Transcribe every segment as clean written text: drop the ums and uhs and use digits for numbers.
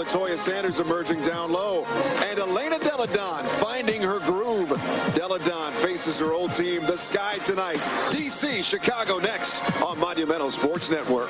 Latoya Sanders emerging down low, and Elena Deladon finding her groove. Deladon faces her old team, the Sky, tonight. DC, Chicago next on Monumental Sports Network.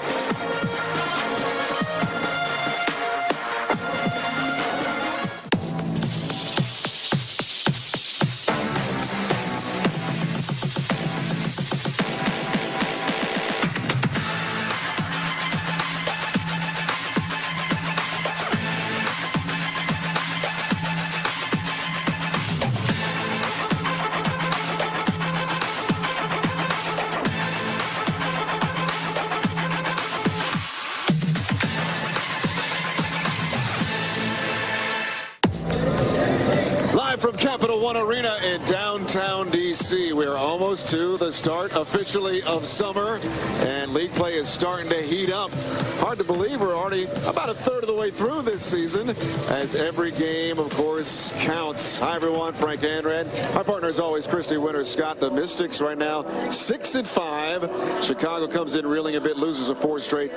From Capital One Arena in downtown D.C. We are almost to the start officially of summer, and league play is starting to heat up. Hard to believe we're already about a third of the way through this season, as every game, of course, counts. Hi, everyone. Frank Hanrad. My partner, as always, Christy Winter-Scott. The Mystics right now 6-5. Chicago comes in reeling a bit, loses a 4 straight.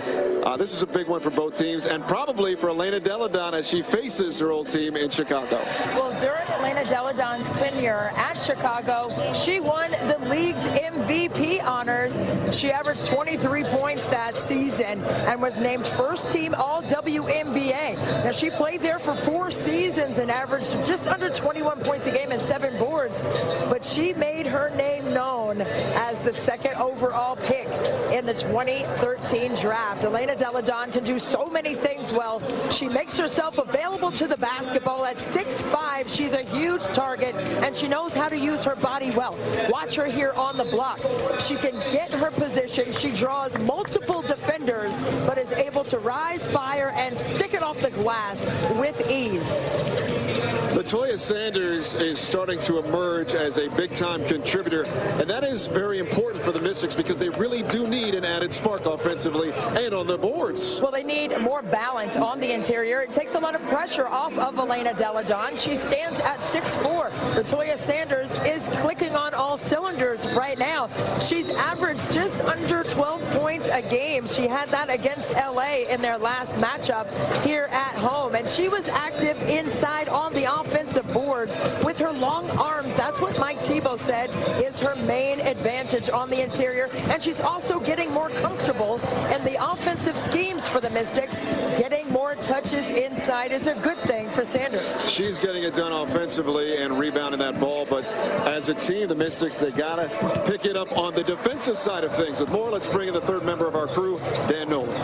This is a big one for both teams, and probably for Elena Deladon as she faces her old team in Chicago. Well, during Elena Deladon's tenure at Chicago, she won the league's MVP honors. She averaged 23 points that season and was named first team all WNBA. Now, she played there for 4 seasons and averaged just under 21 points a game and 7 boards, but she made her name known as the 2nd overall pick in the 2013 draft. Elena Deladon can do so many things well. She makes herself available to the basketball at 6'5". She's a huge target, and she knows how to use her body well. Watch her here on the block. She can get her position. She draws multiple defenders, but is able to rise, fire, and stick it off the glass with ease. Latoya Sanders is starting to emerge as a big-time contributor, and that is very important for the Mystics because they really do need an added spark offensively and on the boards. Well, they need more balance on the interior. It takes a lot of pressure off of Elena Deladon. She stands at 6'4". Latoya Sanders is clicking on all cylinders right now. She's averaged just under 12 points a game. She had that against LA in their last matchup here at home, and she was active inside on the offensive boards with her long arms. That's what Mike Thibault said is her main advantage on the interior, and she's also getting more comfortable in the offensive schemes for the Mystics. Getting more touches inside is a good thing for Sanders. She's getting it done offensively and rebounding that ball, but as a team, the Mystics, they gotta pick it up on the defensive side of things. With more, let's bring in the third member of our crew, Dan Nolan.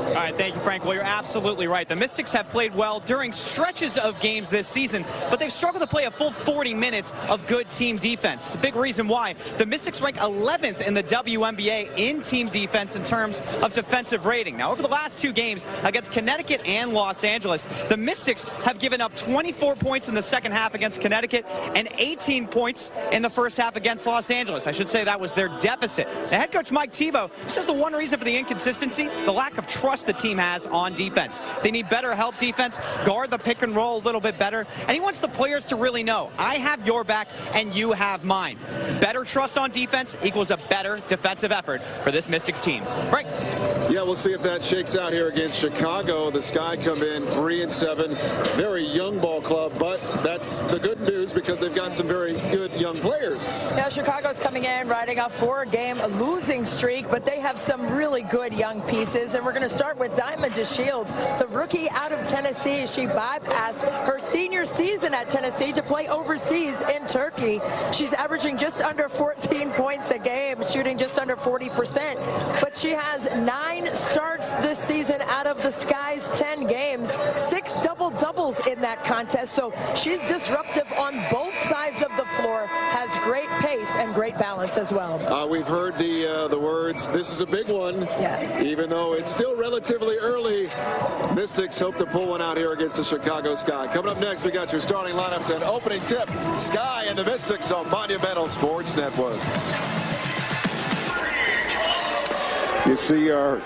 All right, thank you, Frank. Well, you're absolutely right. The Mystics have played well during stretches of games this season, but they've struggled to play a full 40 minutes of good team defense. It's a big reason why. The Mystics rank 11th in the WNBA in team defense in terms of defensive rating. Now, over the last 2 games against Connecticut and Los Angeles, the Mystics have given up 24 points in the second half against Connecticut and 18 points in the first half against Los Angeles. I should say that was their deficit. The head coach Mike Thibault says the one reason for the inconsistency, the lack of trust the team has on defense. They need better help defense, guard the pick and roll a little bit better, and he wants the players to really know, I have your back and you have mine. Better trust on defense equals a better defensive effort for this Mystics team. Right? Yeah, we'll see if that shakes out here against Chicago. The Sky come in 3-7. Very young ball club, but that's the good news because they've got some very good young players. Now, Chicago's coming in riding a 4-game losing streak, but they have some really good young pieces. And we're going to start with Diamond DeShields, the rookie out of Tennessee. She bypassed her senior season at Tennessee to play overseas in Turkey. She's averaging just under 14 points a game, shooting just under 40%. But she has 9 starts this season out of the Sky's 10 games, 6 double-doubles in that contest. So she's disruptive on both sides of the floor, has great pace and great balance as well. We've heard the words, this is a big one. Yeah. Even though it's still relatively early, Mystics hope to pull one out here against the Chicago Sky. Coming up next, we got your starting lineups and opening tip. Sky and the Mystics on Monumental Sports Network. You see our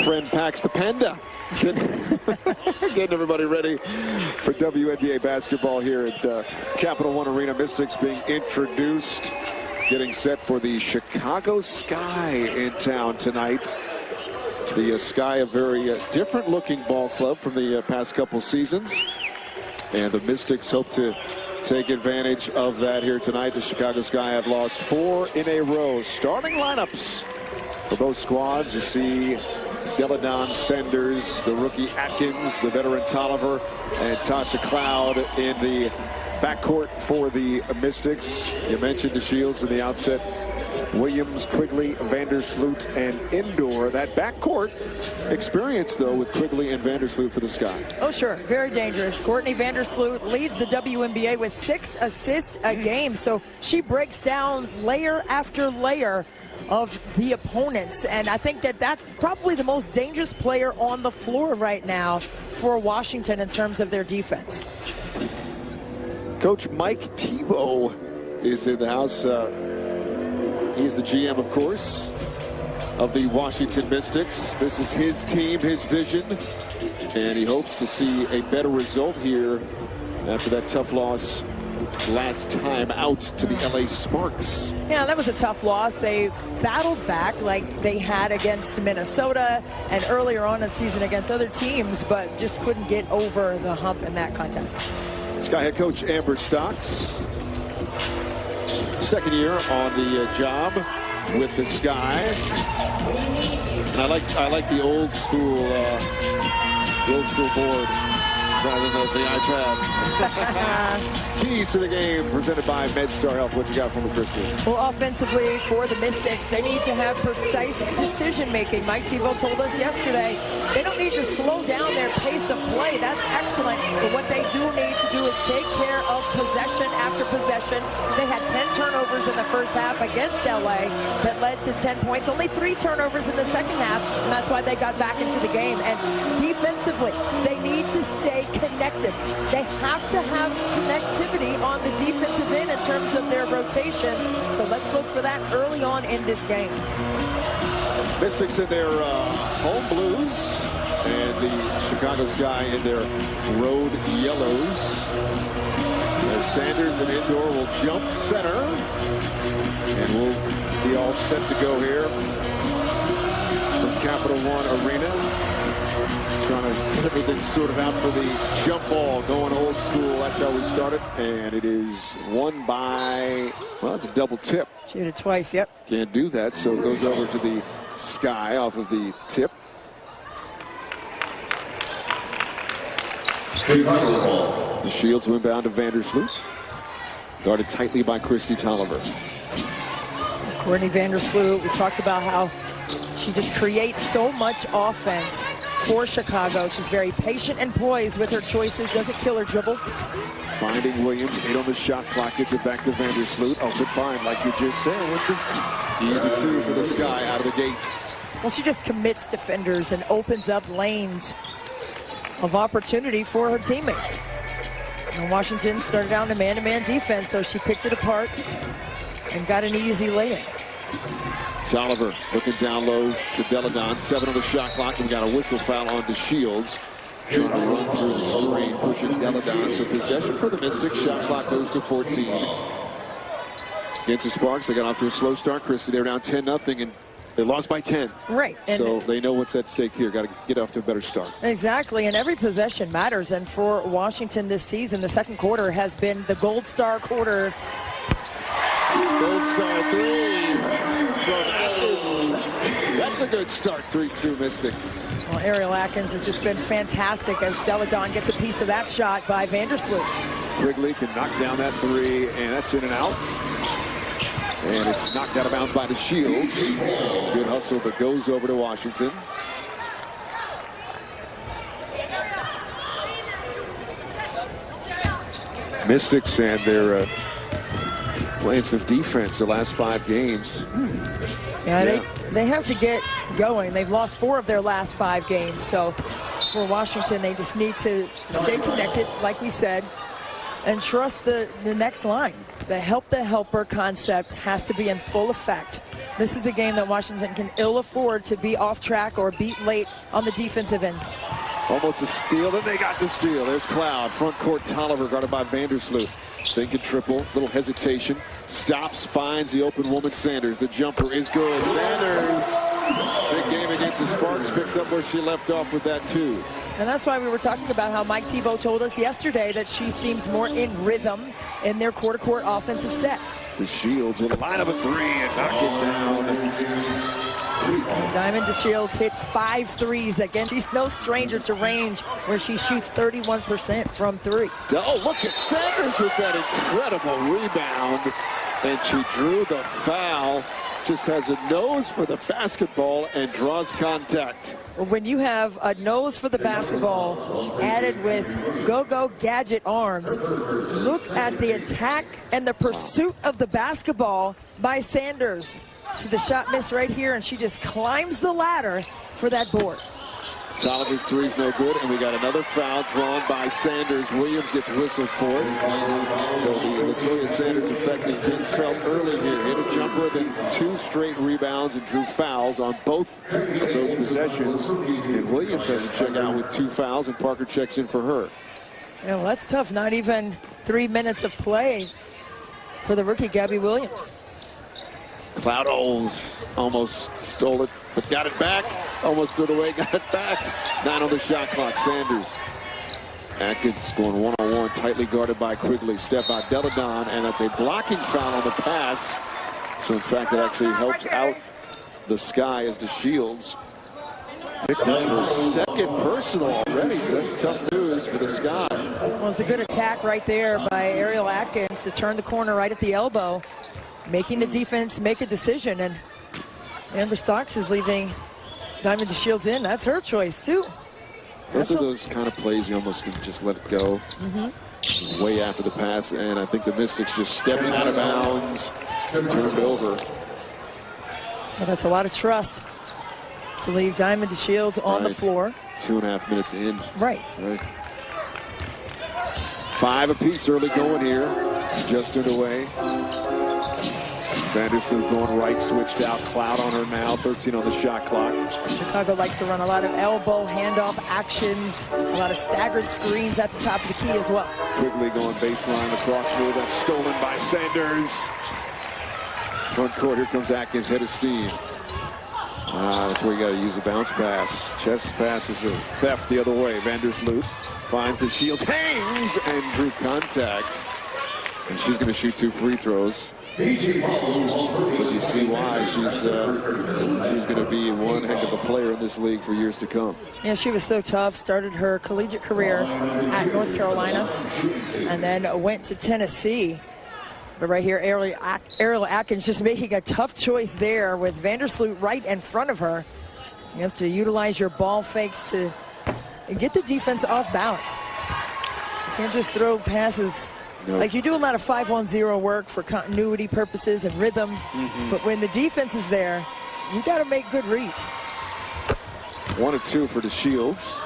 friend Pax the Panda getting everybody ready for WNBA basketball here at Capital One Arena. Mystics being introduced, getting set for the Chicago Sky in town tonight. The Sky, a very different-looking ball club from the past couple seasons. And the Mystics hope to take advantage of that here tonight. The Chicago Sky have lost 4 in a row. Starting lineups for both squads. You see Deladon, Sanders, the rookie Atkins, the veteran Tolliver, and Tasha Cloud in the backcourt for the Mystics. You mentioned the Shields in the outset. Williams, Quigley, Vandersloot, and Indoor. That backcourt experience, though, with Quigley and Vandersloot for the Sky. Oh, sure. Very dangerous. Courtney Vandersloot leads the WNBA with 6 assists a game. So she breaks down layer after layer of the opponents. And I think that that's probably the most dangerous player on the floor right now for Washington in terms of their defense. Coach Mike Tebow is in the house. He's the GM, of course, of the Washington Mystics. This is his team, his vision, and he hopes to see a better result here after that tough loss last time out to the LA Sparks. Yeah, that was a tough loss. They battled back like they had against Minnesota and earlier on in the season against other teams, but just couldn't get over the hump in that contest. Sky head coach Amber Stocks, second year on the job with the Sky, and I like the old school board rather than the iPad. Keys to the game presented by MedStar Health. What you got from Christian? Well, offensively for the Mystics, they need to have precise decision making. Mike Tebow told us yesterday they don't need to slow down their pace of play. That's excellent. But what they do need to do is take care of possession after possession. They had 10 turnovers in the first half against LA that led to 10 points. Only 3 turnovers in the second half, and that's why they got back into the game. And defensively, they need to stay connected. They have to have connectivity on the defensive end in terms of their rotations. So let's look for that early on in this game. Mystics in their home blues and the Chicago Sky in their road yellows. As Sanders and Indoor will jump center, and we'll be all set to go here from Capital One Arena. Trying to get everything sorted out for the jump ball, going old school. That's how we started, and it is won by, well, it's a double tip. She hit it twice, yep. Can't do that, so it goes over to the Sky off of the tip. The Shields went down to Vandersloot, guarded tightly by Christy Tolliver. Courtney Vandersloot, we talked about how she just creates so much offense for Chicago. She's very patient and poised with her choices, doesn't kill her dribble. Finding Williams, 8 on the shot clock, gets it back to Vandersloot. Oh, good find, like you just said. Easy 2 for the Sky out of the gate. Well, she just commits defenders and opens up lanes of opportunity for her teammates. And Washington started out in a man-to-man defense, so she picked it apart and got an easy lay-in. Tolliver looking down low to Deladon. 7 on the shot clock, and we got a whistle foul on the Shields. Trying to run through the screen, pushing Deladon. So possession for the Mystics. Shot clock goes to 14. Against the Sparks, they got off to a slow start. Christy, they're down 10-0, and they lost by 10. Right. So they know what's at stake here. Got to get off to a better start. Exactly, and every possession matters. And for Washington this season, the second quarter has been the gold star quarter. Gold star 3 from Atkins. That's a good start, 3-2 Mystics. Well, Ariel Atkins has just been fantastic as Deladon gets a piece of that shot by Vandersloot. Quigley can knock down that 3, and that's in and out. And it's knocked out of bounds by the Shields. Good hustle, but goes over to Washington. Mystics, and they're playing some defense the last 5 games. Yeah, they have to get going. They've lost 4 of their last 5 games. So for Washington, they just need to stay connected, like we said, and trust the next line. The help the helper concept has to be in full effect. This is a game that Washington can ill afford to be off track or beat late on the defensive end. Almost a steal, then they got the steal. There's Cloud, front court Tolliver, guarded by Vandersloot. Thinking triple, little hesitation. Stops, finds the open woman, Sanders. The jumper is good. Sanders, big game against Texas Sparks picks up where she left off with that too. And that's why we were talking about how Mike Thibault told us yesterday that she seems more in rhythm in their court-to-court offensive sets. DeShields will line up a three and knock it down. And Diamond DeShields hit 5 threes. Again, she's no stranger to range where she shoots 31% from 3. Oh, look at Sanders with that incredible rebound. And she drew the foul. Just has a nose for the basketball and draws contact. When you have a nose for the basketball added with go-go gadget arms, look at the attack and the pursuit of the basketball by Sanders. See the shot miss right here, and she just climbs the ladder for that board. Tolliver's three's no good, and we got another foul drawn by Sanders. Williams gets whistled for it. So the Latoya Sanders effect has been felt early here. Hit a jumper, then 2 straight rebounds and drew fouls on both of those possessions. And Williams has to check out with 2 fouls, and Parker checks in for her. Yeah, well, that's tough. Not even 3 minutes of play for the rookie, Gabby Williams. Cloud almost stole it, but got it back. Almost threw it away, got it back. 9 on the shot clock, Sanders. Atkins going one-on-one, tightly guarded by Quigley. Step out Deladon, and that's a blocking foul on the pass. So in fact, it actually helps out the Sky as DeShields picked up her 2nd personal already, so that's tough news for the Sky. Well, it's a good attack right there by Ariel Atkins to turn the corner right at the elbow, making the defense make a decision. And Amber Stocks is leaving Diamond DeShields in. That's her choice, too. Those are those kind of plays you almost can just let it go. Way after the pass, and I think the Mystics just stepped out of bounds, turned over. Well, that's a lot of trust to leave Diamond DeShields on the floor. 2.5 minutes in. Right. 5 apiece early going here. Just underway. Vandersloot going right, switched out. Cloud on her now, 13 on the shot clock. Chicago likes to run a lot of elbow handoff actions, a lot of staggered screens at the top of the key as well. Quigley going baseline, the cross move, that's stolen by Sanders. Front court, here comes Atkins, head of steam. That's where you got to use the bounce pass. Chest pass is a theft the other way. Vandersloot finds DeShields, hangs, and drew contact. And she's going to shoot 2 free throws. But you see why she's going to be one heck of a player in this league for years to come. Yeah, she was so tough. Started her collegiate career at North Carolina and then went to Tennessee. But right here, Ariel Atkins just making a tough choice there with Vandersloot right in front of her. You have to utilize your ball fakes to get the defense off balance. You can't just throw passes. Nope. Like, you do a lot of 5-on-0 work for continuity purposes and rhythm, but when the defense is there, you got to make good reads. 1 of 2 for DeShields.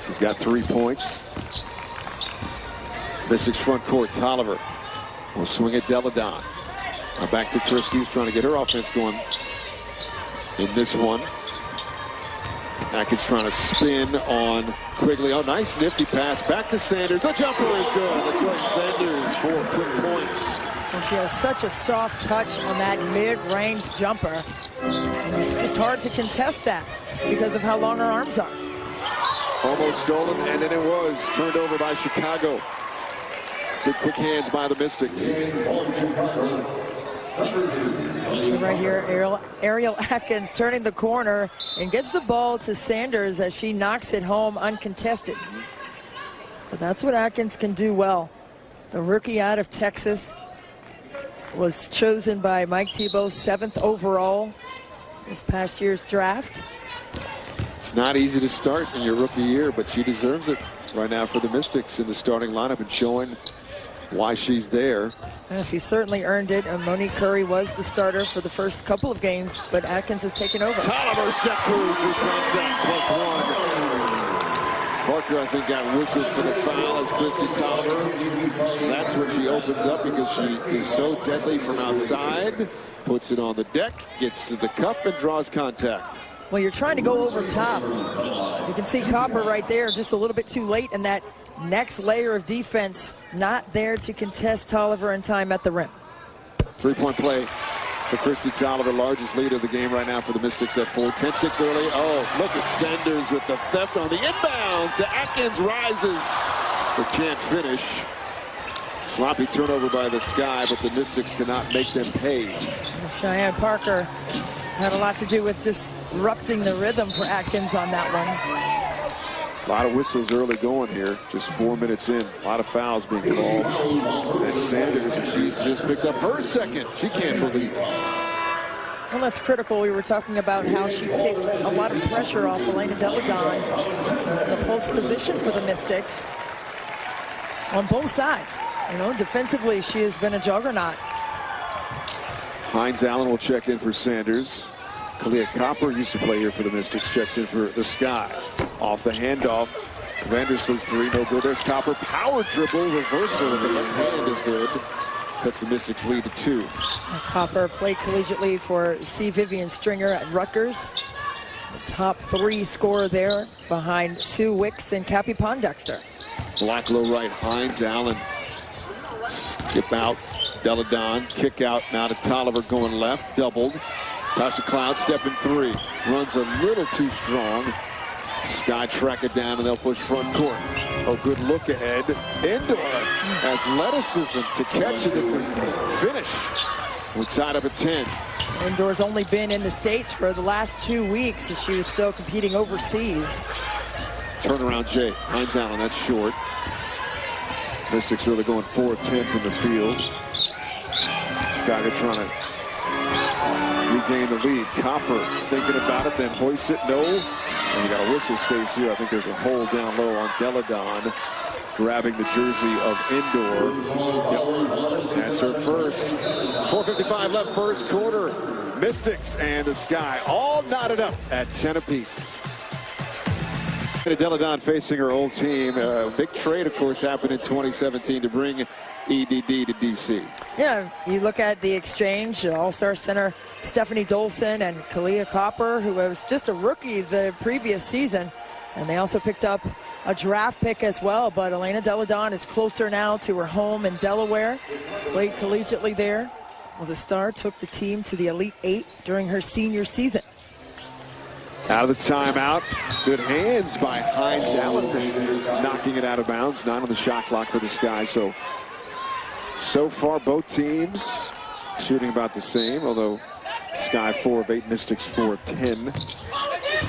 She's got 3 points. Mystics front court, Tolliver will swing at Deladon. Now back to Christie, trying to get her offense going in this one. Atkins trying to spin on Quigley. Oh, nice nifty pass. Back to Sanders. The jumper is good. Latoya Sanders 4 quick points. And she has such a soft touch on that mid-range jumper. And it's just hard to contest that because of how long her arms are. Almost stolen, and then it was turned over by Chicago. Good quick hands by the Mystics. Right here, Ariel Atkins turning the corner and gets the ball to Sanders as she knocks it home uncontested. But that's what Atkins can do well. The rookie out of Texas was chosen by Mike Thibault 7th overall this past year's draft. It's not easy to start in your rookie year, but she deserves it right now for the Mystics in the starting lineup and showing why she's there. She certainly earned it. Monique Curry was the starter for the first couple of games, but Atkins has taken over. Tolliver step through contact +1. Parker, I think, got whistled for the foul as Christy Tolliver. That's when she opens up because she is so deadly from outside. Puts it on the deck, gets to the cup, and draws contact. Well, you're trying to go over top. You can see Copper right there just a little bit too late, and that next layer of defense not there to contest Tolliver in time at the rim. 3-point play. for Christy Tolliver, largest lead of the game right now for the Mystics at 4. 10-6 early. Oh, look at Sanders with the theft on the inbounds to Atkins, rises, but can't finish. Sloppy turnover by the Sky, but the Mystics cannot make them pay. Cheyenne Parker had a lot to do with disrupting the rhythm for Atkins on that one. A lot of whistles early going here, just 4 minutes in. A lot of fouls being called. And Sanders, and she's just picked up her second. She can't believe it. Well, that's critical. We were talking about how she takes a lot of pressure off Elena Deladon. The post position for the Mystics on both sides. You know, defensively, she has been a juggernaut. Hines Allen will check in for Sanders. Kalia Copper used to play here for the Mystics, checks in for the Sky. Off the handoff. Vandersloot's three, no good. There's Copper. Power dribble, reversal with the left hand is good. Cuts the Mystics lead to 2. Copper played collegiately for C. Vivian Stringer at Rutgers. The top 3 scorer there behind Sue Wicks and Cappy Pondexter. Block low right, Hines Allen. Skip out, Deladon. Kick out now to Tolliver going left, doubled. Tasha Cloud stepping 3. Runs a little too strong. Sky track it down and they'll push front court. Oh, good look ahead. Indoor athleticism to catch it and to finish. We're tied up at 10. Indoor's only been in the States for the last 2 weeks, and she was still competing overseas. Turnaround Jay. Hines Allen, that's short. Mystics really going 4 of 10 from the field. Chicago trying to regain the lead. Copper thinking about it, then hoist it. No. And you got a whistle, stays here. I think there's a hold down low on Deladon, grabbing the jersey of Indoor. Yep. That's her first. 4:55 left, first quarter. Mystics and the Sky all knotted up at 10 apiece. Deladon facing her old team. Big trade, of course, happened in 2017 to bring EDD to DC. Yeah, you look at the exchange, All-Star center Stephanie Dolson and Kalia Copper, who was just a rookie the previous season. And they also picked up a draft pick as well. But Elena Deladon is closer now to her home in Delaware. Played collegiately there. Was a star, took the team to the Elite 8 during her senior season. Out of the timeout. Good hands by Hines Allen, knocking it out of bounds. 9 on the shot clock for the Sky. So far, both teams shooting about the same, although Sky 4 of 8, Mystics 4 of 10.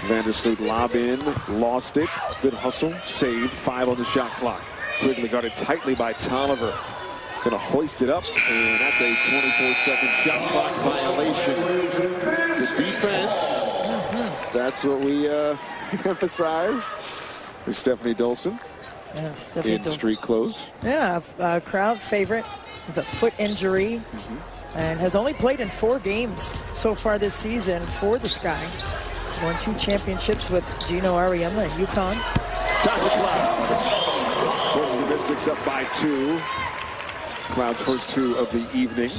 Vandersloot lob in, lost it. Good hustle, saved. 5 on the shot clock. Quigley guarded tightly by Tolliver. Gonna hoist it up, and that's a 24-second shot clock violation. The defense, that's what we emphasized. There's Stephanie Dolson. Yeah, Stephanie in street clothes. Yeah, a crowd favorite. Has a foot injury and has only played in 4 games so far this season for the Sky. Won 2 championships with Gino Ariema at UConn. Tasha Cloud puts the Mystics up by 2. Cloud's first 2 of the evening.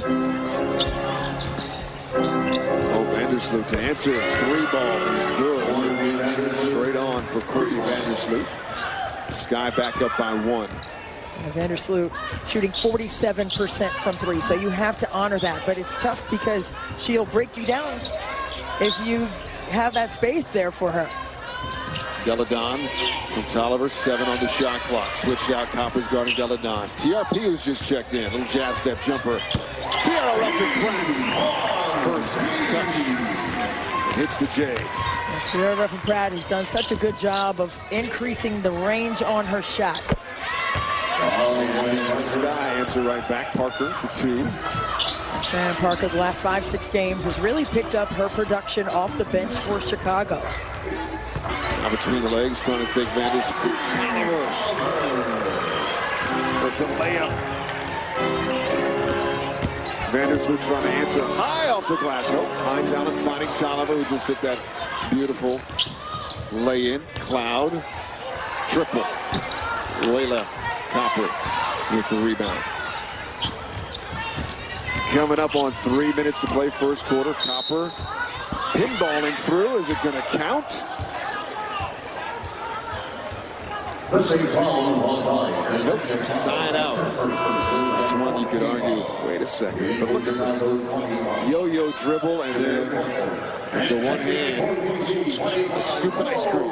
Oh, Vandersloot to answer. 3 ball is good. Straight on for Courtney Vandersloot. Sky back up by 1. Vandersloot shooting 47% from 3, so you have to honor that. But it's tough because she'll break you down if you have that space there for her. Deladon from Tolliver, 7 on the shot clock. Switched out, Copper's guarding Deladon. TRP who's just checked in. Little jab step jumper. Tiara Ruffin Pratt. First touch. Hits the J. Tiara Ruffin Pratt has done such a good job of increasing the range on her shot. And the Sky answer right back. Parker for 2. Cheyenne Parker, the last 5-6 games, has really picked up her production off the bench for Chicago. Now between the legs, trying to take Vandersloot to Tolliver. With the layup. Vandersloot trying to answer high off the glass. Nope. Hines Allen finding Tolliver, who just hit that beautiful lay-in. Cloud. Triple. Way left. Copper with the rebound. Coming up on 3 minutes to play first quarter. Copper pinballing through. Is it going to count? Nope, side out. That's one you could argue, wait a second. But look at the yo-yo dribble and then the one hand, like scooping ice cream.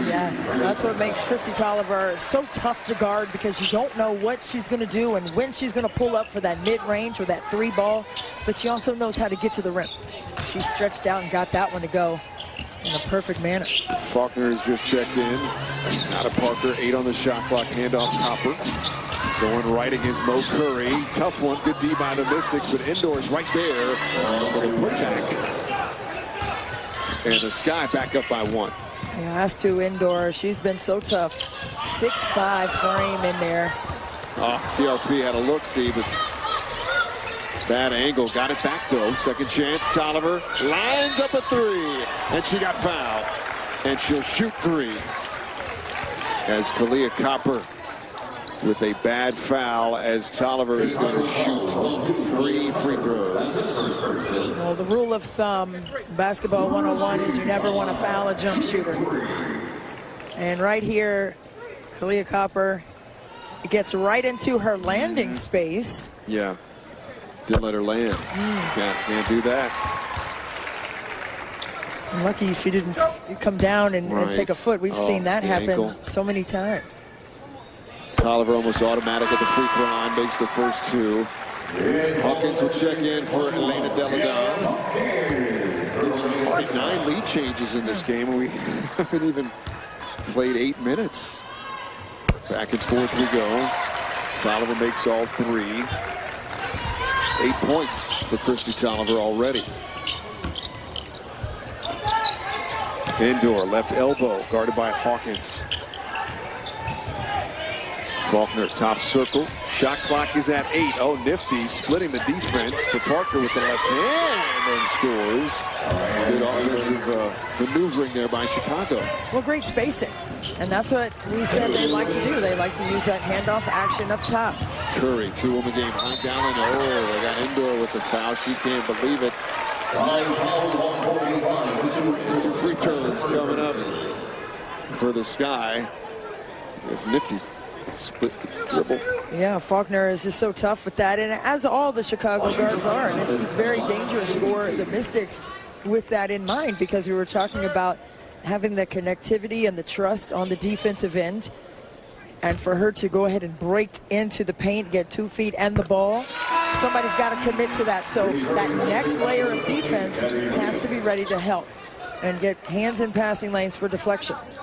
Yeah, that's what makes Kristi Tolliver so tough to guard, because you don't know what she's going to do and when she's going to pull up for that mid-range or that three ball. But she also knows how to get to the rim. She stretched out and got that one to go in a perfect manner. Faulkner has just checked in. Out of Parker, 8 on the shot clock. Handoff Copper. Going right against Mo Curry. Tough one. Good D by the Mystics, but Indoors right there for the putback. And the Sky back up by 1. Yeah, has to Indoor. She's been so tough. 6'5" frame in there. Oh, TRP had a look-see, but bad angle. Got it back, though. Second chance. Tolliver lines up a 3, and she got fouled. And she'll shoot 3. As Kalia Copper with a bad foul, as Tolliver is going to shoot 3 free throws. Well, the rule of thumb, basketball 101, is you never want to foul a jump shooter. And right here, Kalia Copper gets right into her landing space. Yeah, didn't let her land. Can't do that. Lucky she didn't come down and take a foot. We've seen that happen ankle. so many times. Tolliver almost automatic at the free throw line, makes the first 2. Hawkins will check in for Elena Deladon. Already 9 lead changes in this game, and we haven't even played 8 minutes. Back and forth we go. Tolliver makes all 3. 8 points for Kristi Tolliver already. Indoor, left elbow, guarded by Hawkins. Faulkner, top circle. Shot clock is at 8. Oh, nifty, splitting the defense to Parker with the left hand, and then scores. Good offensive maneuvering there by Chicago. Well, great spacing. And that's what we said they like to do. They like to use that handoff action up top. Curry, 2 in the game. Hines Allen, oh, they got Indoor with the foul. She can't believe it. 2 free throws coming up for the Sky. It's nifty. Split dribble. Yeah, Faulkner is just so tough with that, and as all the Chicago guards are, and this is very dangerous for the Mystics with that in mind, because we were talking about having the connectivity and the trust on the defensive end, and for her to go ahead and break into the paint, get 2 feet and the ball, somebody's got to commit to that. So that next layer of defense has to be ready to help and get hands in passing lanes for deflections.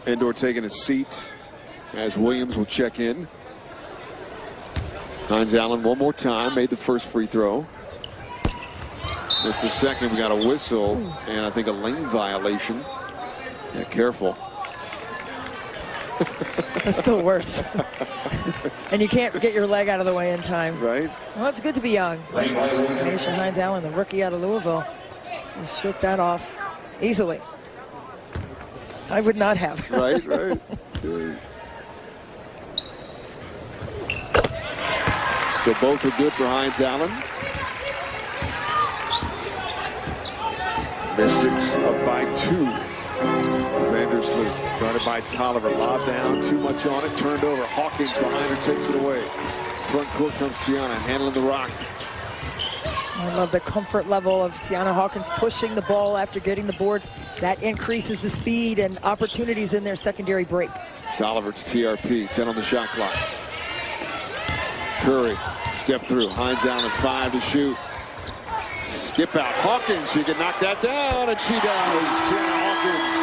Indoor taking a seat as Williams will check in. Hines Allen one more time, made the first free throw. Missed the second. We got a whistle and I think a lane violation. Yeah, careful. That's still worse. And you can't get your leg out of the way in time. Right. Well, it's good to be young. Aisha Hines Allen, the rookie out of Louisville, just shook that off easily. I would not have. Right, right. Good. So both are good for Hines Allen. Mystics up by 2. Vandersloot guarded by Tolliver. Lob down, too much on it, turned over. Hawkins behind her takes it away. Front court comes Tiana handling the rock. I love the comfort level of Tiana Hawkins pushing the ball after getting the boards. That increases the speed and opportunities in their secondary break. Tolliver to TRP, 10 on the shot clock. Curry, step through. Hines Allen at 5 to shoot. Skip out. Hawkins, she can knock that down, and she does. Tiana Hawkins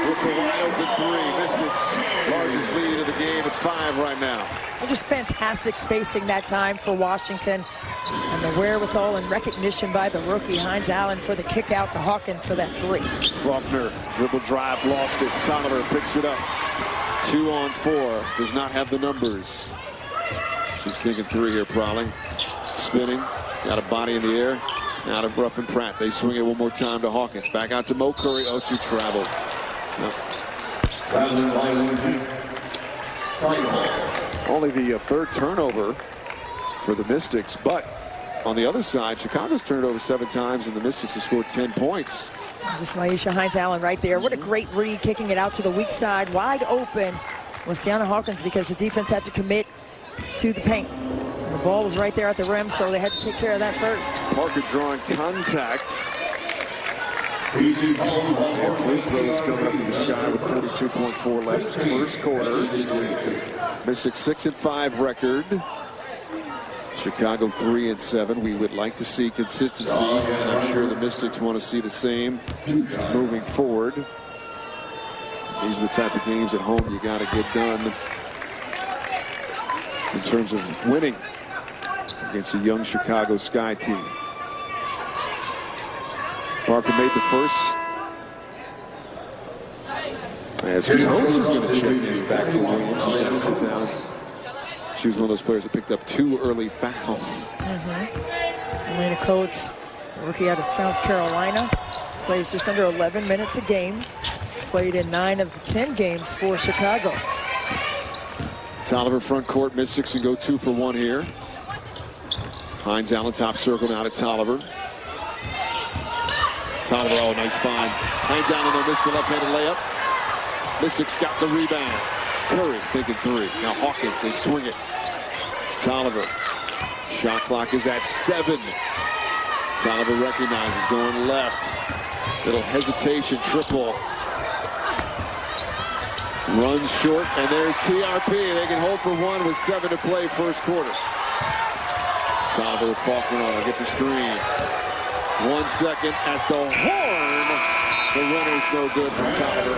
with the wide open 3. Mystics, largest lead of the game at 5 right now. Well, just fantastic spacing that time for Washington. And the wherewithal and recognition by the rookie Hines Allen for the kick out to Hawkins for that 3. Faulkner, dribble drive, lost it. Tolliver picks it up. 2 on 4. Does not have the numbers. She's thinking 3 here, probably. Spinning, got a body in the air. Out of Ruff and Pratt. They swing it one more time to Hawkins. Back out to Mo Curry. Oh, she traveled. Only the 3rd turnover for the Mystics, but on the other side, Chicago's turned over 7 times, and the Mystics have scored 10 points. Just Aisha Hines Allen right there. What a great read, kicking it out to the weak side, wide open. was Tiana Hawkins because the defense had to commit to the paint. And the ball was right there at the rim, so they had to take care of that first. Parker drawing contact. And free throws coming up in the sky with 42.4 left. First quarter. Mystics 6-5 record. Chicago 3-7. We would like to see consistency, and I'm sure the Mystics want to see the same moving forward. These are the type of games at home you got to get done in terms of winning against a young Chicago Sky team. Parker made the first. As Coates is going to check in back for Williams. He's got to sit down. She was one of those players that picked up 2 early fouls. Elena Coates, rookie out of South Carolina, plays just under 11 minutes a game. She's played in 9 of the 10 games for Chicago. Tolliver front court, Mystics can go 2 for 1 here. Hines Allen top circle now to Tolliver. Tolliver, oh, nice find. Hines Allen though missed the left-handed layup. Mystics got the rebound. Curry thinking 3. Now Hawkins, they swing it. Tolliver. Shot clock is at 7. Tolliver recognizes going left. Little hesitation, triple. Runs short, and there's TRP. They can hold for 1 with 7 to play first quarter. Tolliver with Faulkner on her, gets a screen. 1 second at the horn. The runner's no good from Tolliver.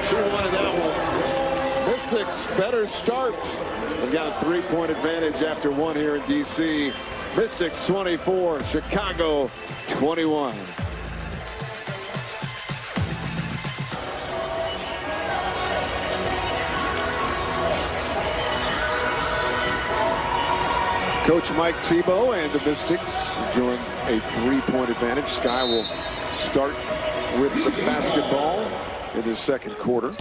She wanted that one. Mystics better start. They've got a 3-point advantage after 1 here in D.C. Mystics 24, Chicago 21. Coach Mike Tebow and the Mystics enjoying a 3-point advantage. Sky will start with the basketball in the second quarter.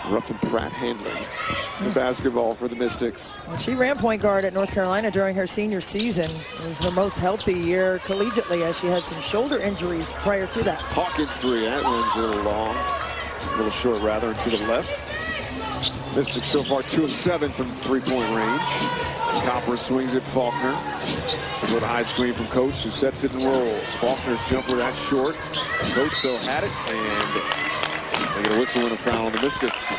Ruff and Pratt handling the basketball for the Mystics. Well, she ran point guard at North Carolina during her senior season. It was her most healthy year collegiately, as she had some shoulder injuries prior to that. Hawkins 3, that one's a little long, a little short rather, and to the left. Mystics so far 2 of 7 from 3-point range. Copper swings it, Faulkner. A little high screen from Coates, who sets it and rolls. Faulkner's jumper, that's short. Coates still had it, and they get a whistle and a foul on the Mystics.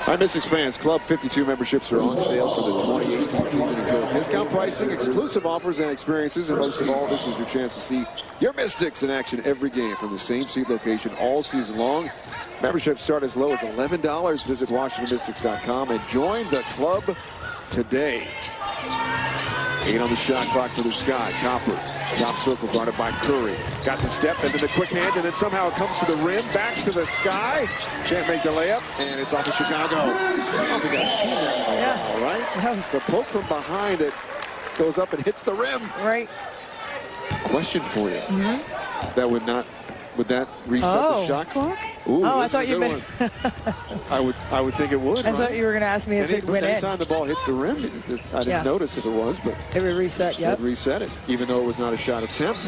All right, Mystics fans, Club 52 memberships are on sale for the 2018 season. Enjoy discount pricing, exclusive offers and experiences, and most of all, this is your chance to see your Mystics in action every game from the same seat location all season long. Memberships start as low as $11. Visit WashingtonMystics.com and join the club today. 8 on the shot clock for the Sky. Copper, top circle guarded by Curry. Got the step and then the quick hand, and then somehow it comes to the rim, back to the Sky. Can't make the layup, and it's off of Chicago. I don't think I've seen that. Yeah. All right. That was the poke from behind that goes up and hits the rim. right. Question for you. That would not. Would that reset the shot clock? Ooh, I thought you meant. I would think it would. I thought you were going to ask me if it went in. Anytime the ball hits the rim, I didn't notice if it was, but it would reset. Yep. It reset it, even though it was not a shot attempt.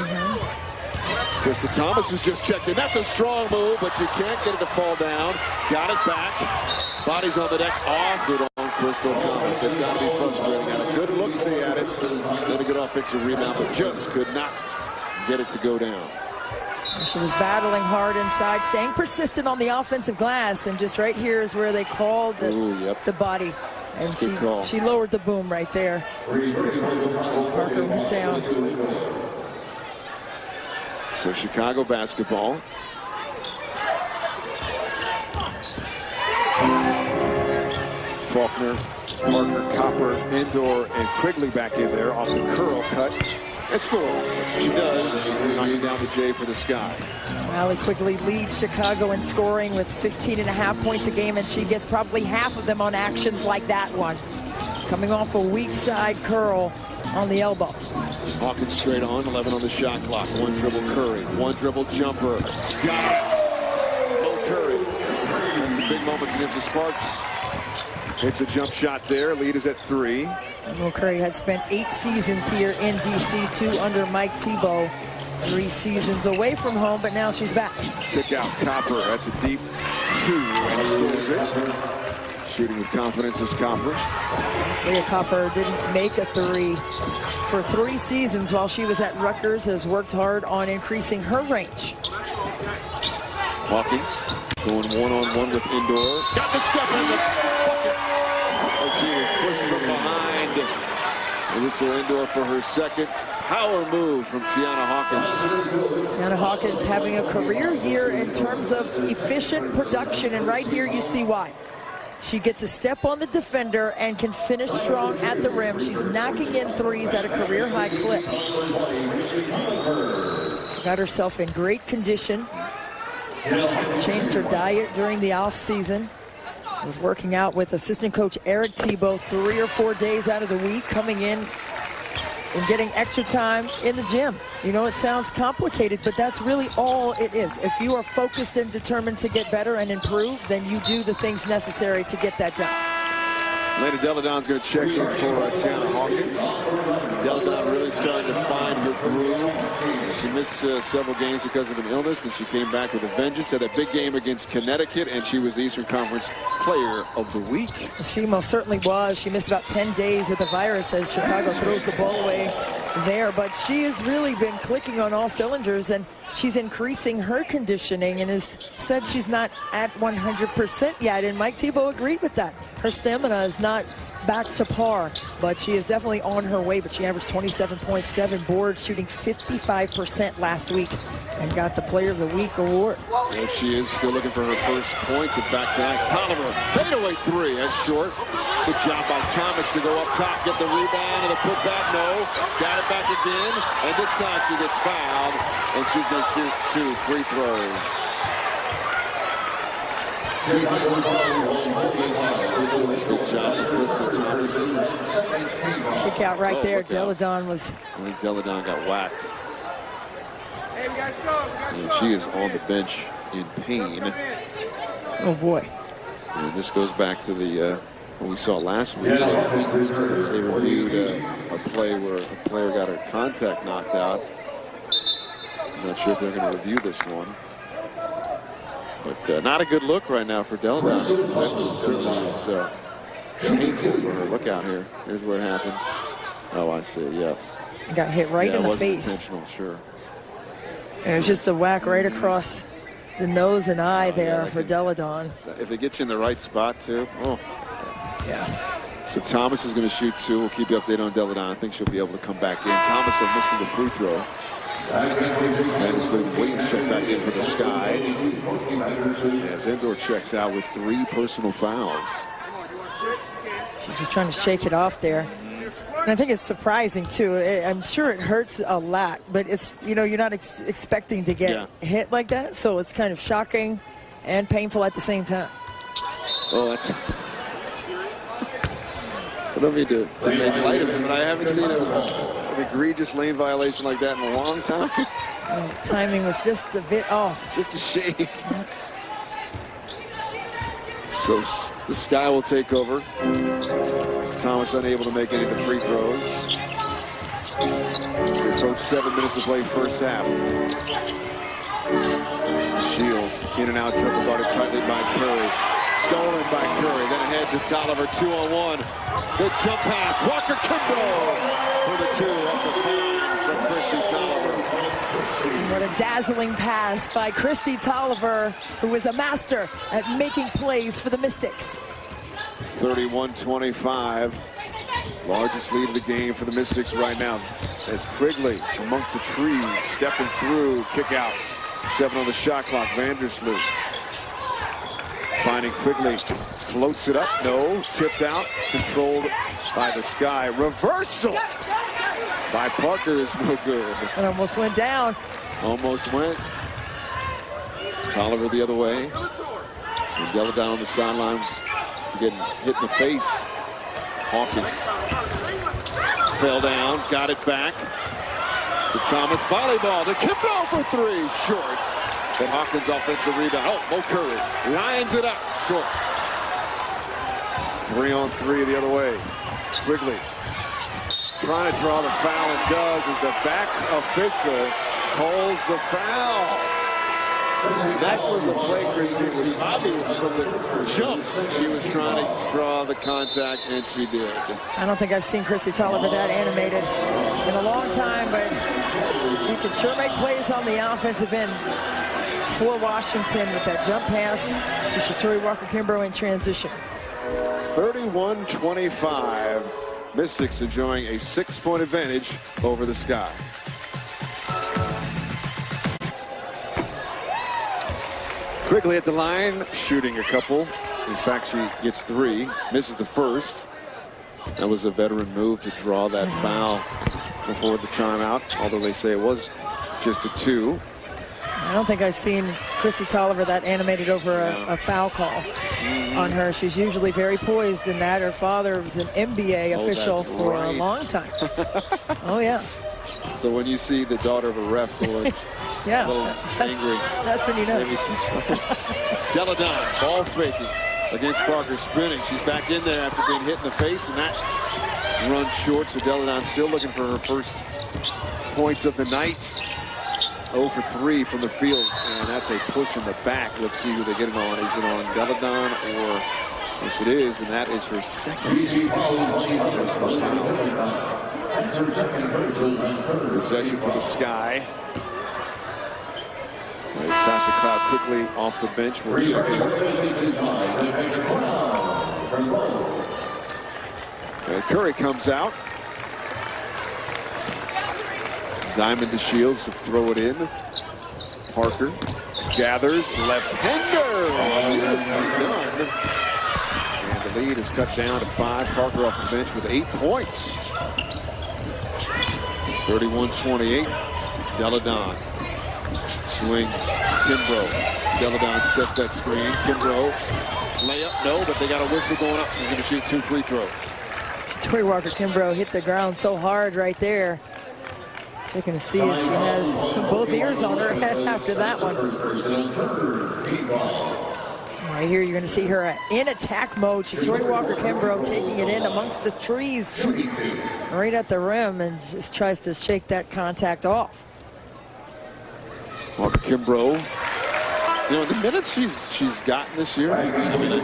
Krista Thomas was just checked in. That's a strong move, but you can't get it to fall down. Got it back. Bodies on the deck. Off it on Crystal Thomas. It's got to be frustrating. Got a good look-see at it. Then a good offensive rebound, but just could not get it to go down. She was battling hard inside, staying persistent on the offensive glass, and just right here is where they called the body. And she lowered the boom right there. Parker went down. So Chicago basketball. Faulkner, Parker, Copper, Endor, and Quigley back in there off the curl cut. And scores. That's what she does. Knocking down the J for the Sky. Allie Quigley leads Chicago in scoring with 15.5 points a game, and she gets probably half of them on actions like that one. Coming off a weak side curl on the elbow. Hawkins straight on, 11 on the shot clock. 1 dribble Curry, 1 dribble jumper. Got it. Mo Curry. Had some big moments against the Sparks. It's a jump shot there. Lead is at 3. Mo Curry had spent 8 seasons here in D.C., 2 under Mike Tebow. 3 seasons away from home, but now she's back. Kick out Copper. That's a deep Scores it. Shooting with confidence is Copper. Leah Copper didn't make a three for 3 seasons while she was at Rutgers, has worked hard on increasing her range. Hawkins going one-on-one with Indoor. Got the step in the bucket. Oh, she was pushed from behind. And this will Indoor for her second power move from Tiana Hawkins. Tiana Hawkins having a career year in terms of efficient production, and right here you see why. She gets a step on the defender and can finish strong at the rim. She's knocking in threes at a career-high clip. Got herself in great condition. Changed her diet during the off-season. Was working out with assistant coach Eric Tebow 3 or 4 days out of the week, coming in and getting extra time in the gym. You know, it sounds complicated, but that's really all it is. If you are focused and determined to get better and improve, then you do the things necessary to get that done. Lena Deladon's going to check in for Tiana Hawkins. Deladon really starting to find her groove. She missed several games because of an illness, then she came back with a vengeance. Had a big game against Connecticut, and she was the Eastern Conference Player of the Week. She most certainly was. She missed about 10 days with the virus as Chicago throws the ball away there, but she has really been clicking on all cylinders, and she's increasing her conditioning and has said she's not at 100% yet, and Mike Tebow agreed with that. Her stamina is not back to par, but she is definitely on her way. But she averaged 27.7 boards, shooting 55% last week, and got the Player of the Week award. There she is, still looking for her first points. In fact, tonight, Tolliver, fadeaway three, that's short. Good job by Thomas to go up top, get the rebound and the putback. No, got it back again, and this time she gets fouled, and she's going to shoot 2 free throws. Good job to Crystal Thomas. Kick out right there. Deladon was. I think Deladon got whacked. And she is on the bench in pain. Oh boy. And this goes back to the what we saw last week. They reviewed a play where a player got her contact knocked out. I'm not sure if they're going to review this one. But not a good look right now for Deladon. That certainly is painful for her. Look out here. Here's where it happened. Oh, I see. Yeah. Got hit right in the face. Intentional, sure. And it was just a whack right across the nose and eye there for Deladon. If they get you in the right spot, too. Oh. Yeah. So Thomas is going to shoot 2. We'll keep you updated on Deladon. I think she'll be able to come back in. Thomas will missing the free throw. And Williams check back in for the Sky. As Indoor checks out with 3 personal fouls. She's just trying to shake it off there. And I think it's surprising, too. I'm sure it hurts a lot, but it's, you know, you're not expecting to get hit like that. So it's kind of shocking and painful at the same time. Oh, that's... I don't mean to make light of it, but I haven't seen an egregious lane violation like that in a long time. Timing was just a bit off. Just a shade. So the Sky will take over. Thomas unable to make any of the free throws. We approach 7 minutes to play first half. Shields in and out, dribble guarded tightly by Curry. Stolen by Curry, then ahead to Tolliver, 2-on-1. Good jump pass, Walker Kimball for the 2 off the 5 from Christy Tolliver. What a dazzling pass by Christy Tolliver, who is a master at making plays for the Mystics. 31-25, largest lead of the game for the Mystics right now. As Quigley amongst the trees, stepping through, kick out. 7 on the shot clock, Vandersloot. Finding Quigley, floats it up, no, tipped out, controlled by the Sky. Reversal by Parker is no good. It almost went down. Almost went. Tolliver the other way. And Deladon on the sideline, getting hit in the face. Hawkins fell down, got it back to Thomas. Volleyball to Kimball for 3, short. But Hawkins offensive rebound. Oh, Mo Curry lines it up, short. 3-on-3 the other way. Quigley trying to draw the foul and does as the back official calls the foul. That was a play, Christy. It was obvious from the jump she was trying to draw the contact, and she did. I don't think I've seen Christy Tolliver that animated in a long time, but she could sure make plays on the offensive end for Washington with that jump pass to Shatori Walker-Kimbrough in transition. 31-25. Mystics enjoying a 6-point advantage over the Sky. Quigley at the line, shooting a couple. In fact, she gets 3, misses the first. That was a veteran move to draw that foul before the timeout, although they say it was just a 2. I don't think I've seen Christy Tolliver that animated over a foul call on her. She's usually very poised in that. Her father was an NBA official for a long time. Oh, yeah. So when you see the daughter of a ref going a little angry, that's when you know. Maybe she's Deladon, ball faking against Parker, spinning. She's back in there after being hit in the face, and that runs short. So Deladon still looking for her first points of the night. 0 for 3 from the field, and that's a push in the back. Let's see who they get it on. Is it on Deladon or... Yes, it is, and that is her second personal foul. Possession for the Sky. As Tasha Cloud quickly off the bench for a second. Curry comes out. Diamond to Shields to throw it in. Parker gathers, left-hander. Beautifully done. And the lead is cut down to 5. Parker off the bench with 8 points. 31-28. Deladon swings. Kimbrough. Deladon sets that screen. Kimbrough layup, no, but they got a whistle going up. She's going to shoot 2 free throws. Shatori Walker-Kimbrough hit the ground so hard right there. Checking to see if she has both ears on her head after that one. Right here, you're going to see her in attack mode. Shatori Walker-Kimbrough taking it in amongst the trees right at the rim and just tries to shake that contact off. Walker-Kimbrough, you know, the minutes she's gotten this year, I mean, I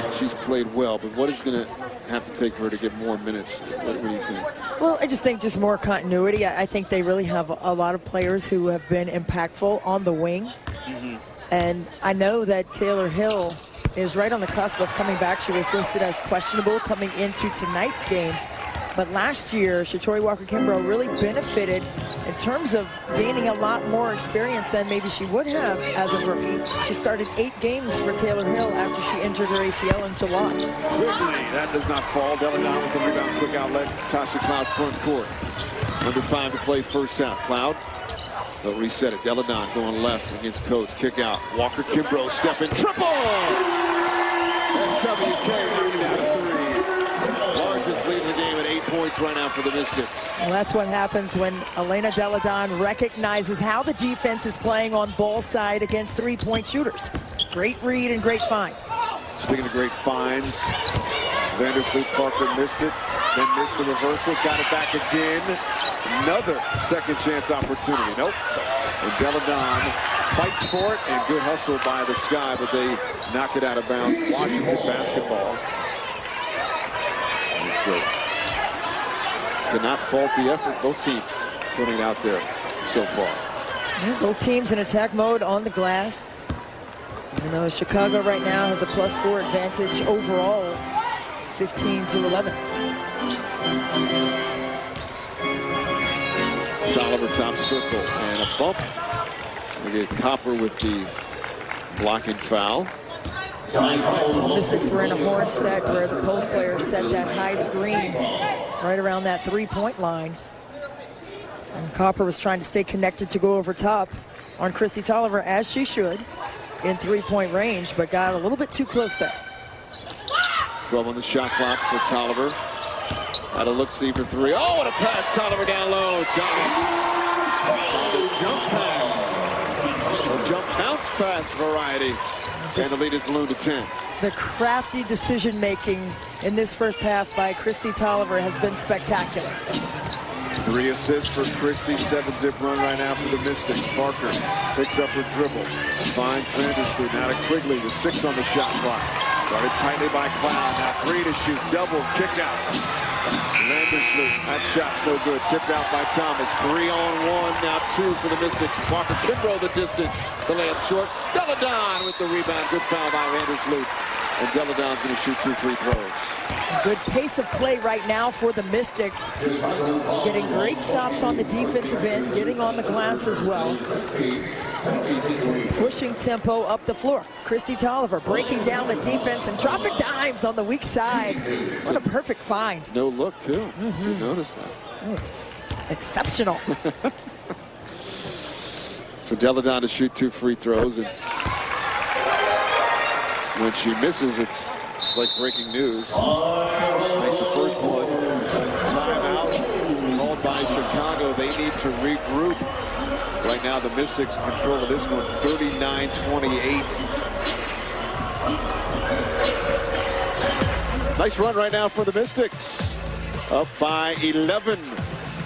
think she's played well, but what is going to have to take for her to get more minutes? What do you think? Well, I just think just more continuity. I think they really have a lot of players who have been impactful on the wing. And I know that Taylor Hill is right on the cusp of coming back. She was listed as questionable coming into tonight's game. But last year, Shatori Walker-Kimbrough really benefited in terms of gaining a lot more experience than maybe she would have as a rookie. She started 8 games for Taylor Hill after she injured her ACL in July. Quickly, that does not fall. Deladon with the rebound, quick outlet. Tasha Cloud front court. Under 5 to play first half. Cloud, they'll reset it. Deladon going left against Coates. Kick out. Walker-Kimbrough stepping. Triple! That's WK knocking down a 3. Largest leading the game at 8 points right now for the Mystics. Well, that's what happens when Elena Deladon recognizes how the defense is playing on ball side against 3-point shooters. Great read and great find. Speaking of great finds, Vandersloot Parker missed it, then missed the reversal, got it back again. Another second chance opportunity. Nope. And Deladon fights for it, and good hustle by the Sky, but they knock it out of bounds. Washington basketball. So, cannot fault the effort both teams putting out there so far. Yeah, both teams in attack mode on the glass. Even though Chicago right now has a +4 advantage overall, 15-11. Tolliver top circle and a bump. We get Copper with the blocking foul. The Mystics were in a horn set where the post player set that high screen right around that 3-point line. And Copper was trying to stay connected to go over top on Christy Tolliver, as she should, in 3-point range, but got a little bit too close there. 12 on the shot clock for Tolliver. Had a look-see for 3. Oh, what a pass. Tolliver down low. Thomas. The jump pass. A jump bounce pass variety. And the lead is ballooned to 10. The crafty decision-making in this first half by Christy Tolliver has been spectacular. 3 assists for Christie, 7-zip run right now for the Mystics. Parker picks up her dribble, finds Vandersloot, now to Quigley with 6 on the shot clock. Guarded tightly by Cloud, now 3 to shoot, double, kick out. Vandersloot, that shot's no good, tipped out by Thomas. 3-on-1, now 2 for the Mystics. Parker Kimbrough the distance, the layup short. Deladon with the rebound, good foul by Vandersloot. And Deladon's going to shoot 2 free throws. Good pace of play right now for the Mystics. Getting great stops on the defensive end, getting on the glass as well. Pushing tempo up the floor. Christy Tolliver breaking down the defense and dropping dimes on the weak side. What a perfect find. No look, too. You noticed that. It's exceptional. So Deladon to shoot 2 free throws. And when she misses, it's like breaking news. Makes the first one. Timeout called by Chicago. They need to regroup. Right now, the Mystics in control of this one, 39-28. Nice run right now for the Mystics. Up by 11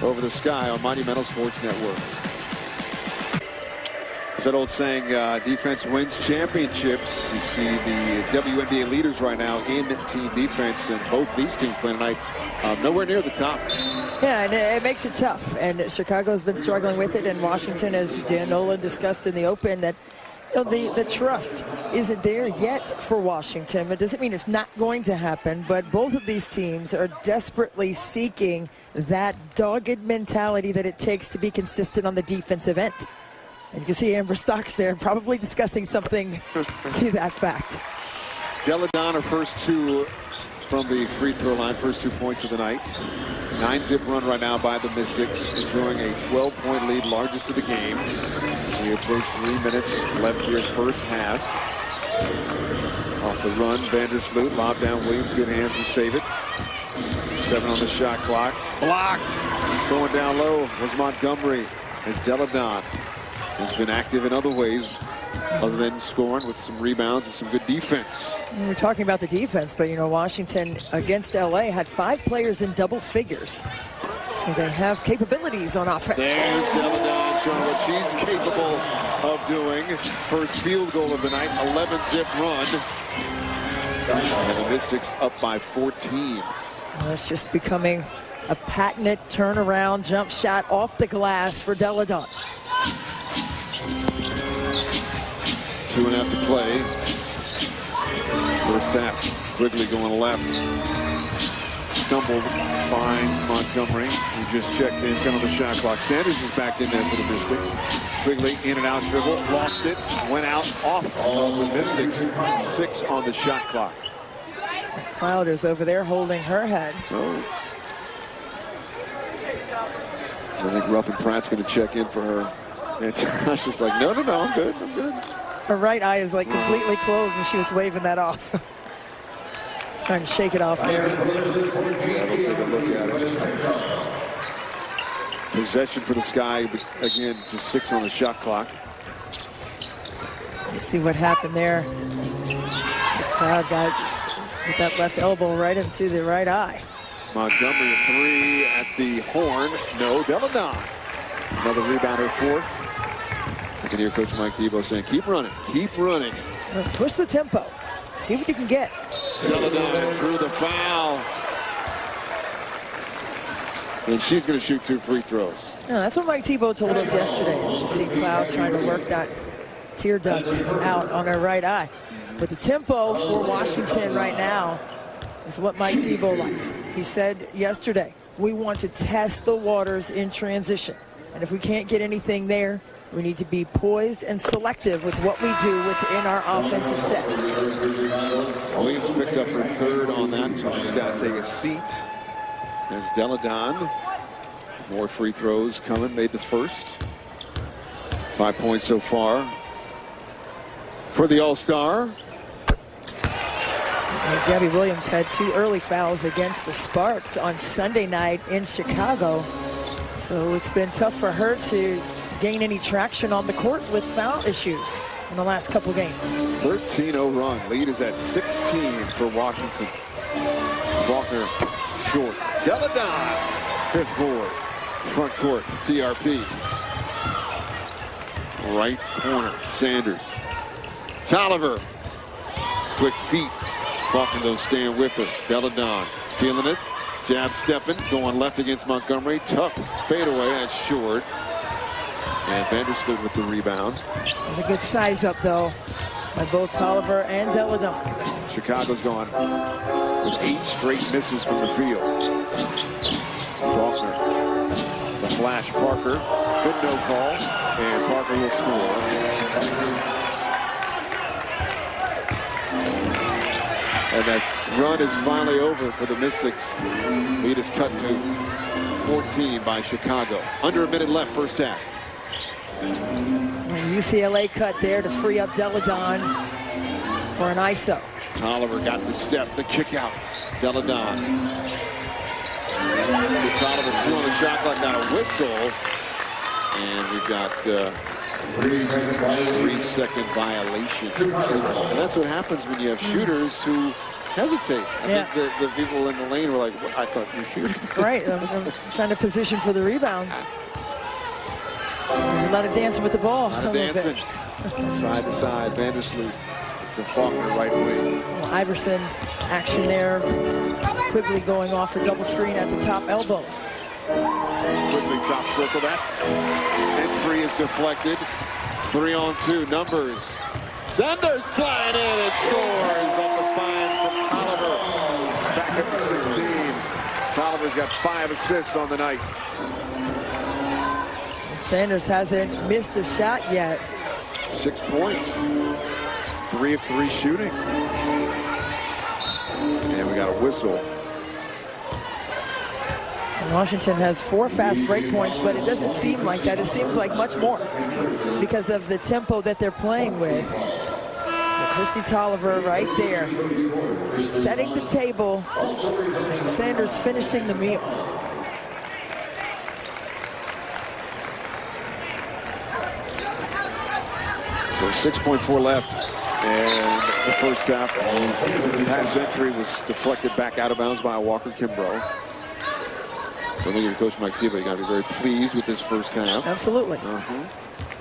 over the Sky on Monumental Sports Network. As that old saying, defense wins championships. You see the WNBA leaders right now in team defense, and both these teams playing tonight nowhere near the top. Yeah, and it makes it tough. And Chicago's been struggling with it, and Washington, as Dan Nolan discussed in the open, that the trust isn't there yet for Washington. It doesn't mean it's not going to happen, but both of these teams are desperately seeking that dogged mentality that it takes to be consistent on the defensive end. And you can see Amber Stocks there probably discussing something to that fact. Deladon, her first 2 from the free throw line, first 2 points of the night. 9-zip run right now by the Mystics, enjoying a 12-point lead, largest of the game. As we approach 3 minutes left here, first half. Off the run, Vandersloot, lob down Williams, good hands to save it. 7 on the shot clock. Blocked. Going down low was Montgomery as Deladon has been active in other ways other than scoring with some rebounds and some good defense. We're talking about the defense, but, you know, Washington against LA had 5 players in double figures. So they have capabilities on offense. There's Deladon showing what she's capable of doing. First field goal of the night, 11-zip run. And the Mystics up by 14. Well, it's just becoming a patented turnaround jump shot off the glass for Deladon. 2.5 to play. First half, Quigley going left. Stumbled, finds Montgomery, who just checked in, 10 on the shot clock. Sanders is back in there for the Mystics. Quigley in and out dribble, lost it, went out off of the Mystics. 6 on the shot clock. Cloud is over there holding her head. Oh. I think Ruffin Pratt's going to check in for her. And Tasha's like, no, I'm good, I'm good. Her right eye is like completely closed when she was waving that off. Trying to shake it off there. Yeah, let's take a look at it. Possession for the Sky, but again, just 6 on the shot clock. Let's see what happened there. The crowd got with that left elbow right into the right eye. Montgomery, a 3 at the horn. No, Deladon. Another rebound, her 4th. I can hear Coach Mike Thibault saying, keep running, keep running. Push the tempo. See what you can get. Deladon drew the foul. And she's going to shoot 2 free throws. No, that's what Mike Thibault told us yesterday. As you see Cloud trying to work that tear duct out on her right eye. But the tempo for Washington right now is what Mike Thibault likes. He said yesterday, we want to test the waters in transition. And if we can't get anything there, we need to be poised and selective with what we do within our offensive sets. Williams picked up her 3rd on that, so she's got to take a seat. As Deladon, more free throws coming, made the first. 5 points so far for the All-Star. Gabby Williams had 2 early fouls against the Sparks on Sunday night in Chicago. So it's been tough for her to gain any traction on the court with foul issues in the last couple games. 13-0 run. Lead is at 16 for Washington. Faulkner short. Deladon, 5th board. Front court, TRP. Right corner, Sanders. Tolliver. Quick feet. Faulkner staying with her. Belladon feeling it. Jab stepping. Going left against Montgomery. Tough fadeaway. That's short. And Vandersloot with the rebound. It's a good size up, though, by both Tolliver and Deladon. Chicago's gone with 8 straight misses from the field. Faulkner. The flash, Parker. Good no call. And Parker will score. And that run is finally over for the Mystics. Lead is cut to 14 by Chicago. Under a minute left, first half. And UCLA cut there to free up Deladon for an ISO. Tolliver got the step, the kick out. Deladon. Tolliver 2 on the shot clock, got a whistle. And we've got 3-second violation. And that's what happens when you have shooters who hesitate. I think the people in the lane were like, what? I thought you were shooting. Right, I'm trying to position for the rebound. There's a lot of dancing with the ball. A lot of dancing. Side to side, Vandersloot to Faulkner right wing. Iverson action there. Quickly going off a double screen at the top elbows. Quickly top circle that. Entry is deflected. 3-on-2 numbers. Sanders flying in and scores off the fine from Tolliver. It's back up to 16. Tolliver's got 5 assists on the night. Sanders hasn't missed a shot yet. 6 points. 3 of 3 shooting. And we got a whistle. Washington has 4 fast break points, but it doesn't seem like that. It seems like much more because of the tempo that they're playing with. Christy Tolliver right there, setting the table, and Sanders finishing the meal. So 6.4 left, and the first half. Pass entry was deflected back out of bounds by Walker Kimbrough. So I think your coach Mike Tebow, you got to be very pleased with this first half. Absolutely.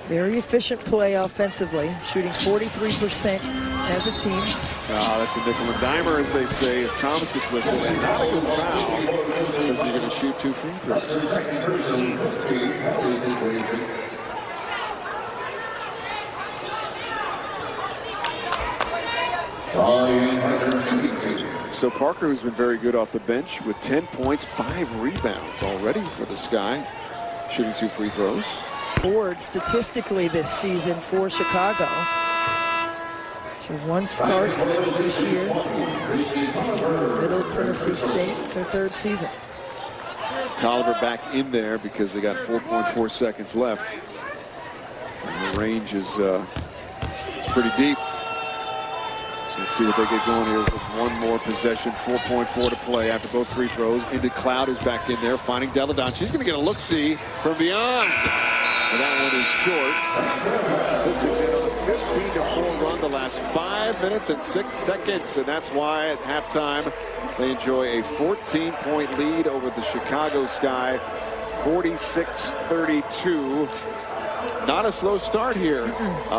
Very efficient play offensively, shooting 43% as a team. That's a nickel and dimer, as they say, as Thomas gets whistled, and not a good foul because you're going to shoot 2 free throws. So Parker, who's been very good off the bench with 10 points, 5 rebounds already for the Sky, shooting 2 free throws. Board statistically this season for Chicago. She 1 start this year. Middle Tennessee State, it's her 3rd season. Tolliver back in there because they got 4.4 seconds left. And the range is pretty deep. Let's see what they get going here with 1 more possession. 4.4 to play after both free throws. Into Cloud is back in there, finding Deladon. She's going to get a look-see from beyond. And that one is short. This is in on a 15-4 run the last 5 minutes and 6 seconds. And that's why at halftime they enjoy a 14-point lead over the Chicago Sky. 46-32. Not a slow start here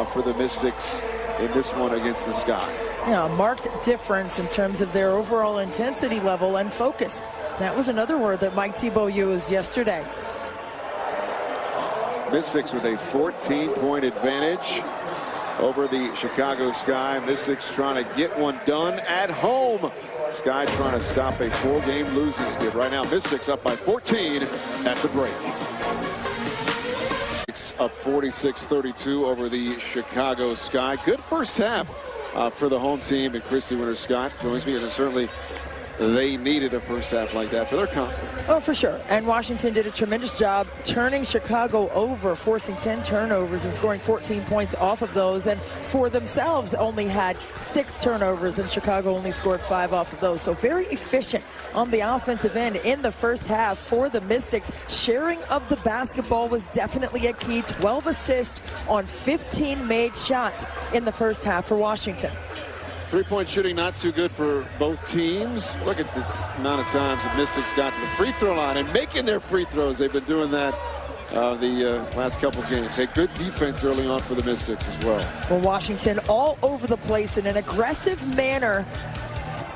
for the Mystics in this one against the Sky. A marked difference in terms of their overall intensity level and focus. That was another word that Mike Tebow used yesterday. Mystics with a 14-point advantage over the Chicago Sky. Mystics trying to get one done at home. Sky trying to stop a 4-game losing skid. Right now, Mystics up by 14 at the break. Up 46-32 over the Chicago Sky. Good first half for the home team, and Christy Winter-Scott joins me, and certainly they needed a first half like that for their confidence. Oh, for sure. And Washington did a tremendous job turning Chicago over, forcing 10 turnovers and scoring 14 points off of those. And for themselves, only had 6 turnovers, and Chicago only scored 5 off of those. So very efficient on the offensive end in the first half for the Mystics. Sharing of the basketball was definitely a key. 12 assists on 15 made shots in the first half for Washington. Three-point shooting not too good for both teams. Look at the amount of times the Mystics got to the free throw line and making their free throws. They've been doing that the last couple games. A good defense early on for the Mystics as well. Well, Washington all over the place in an aggressive manner,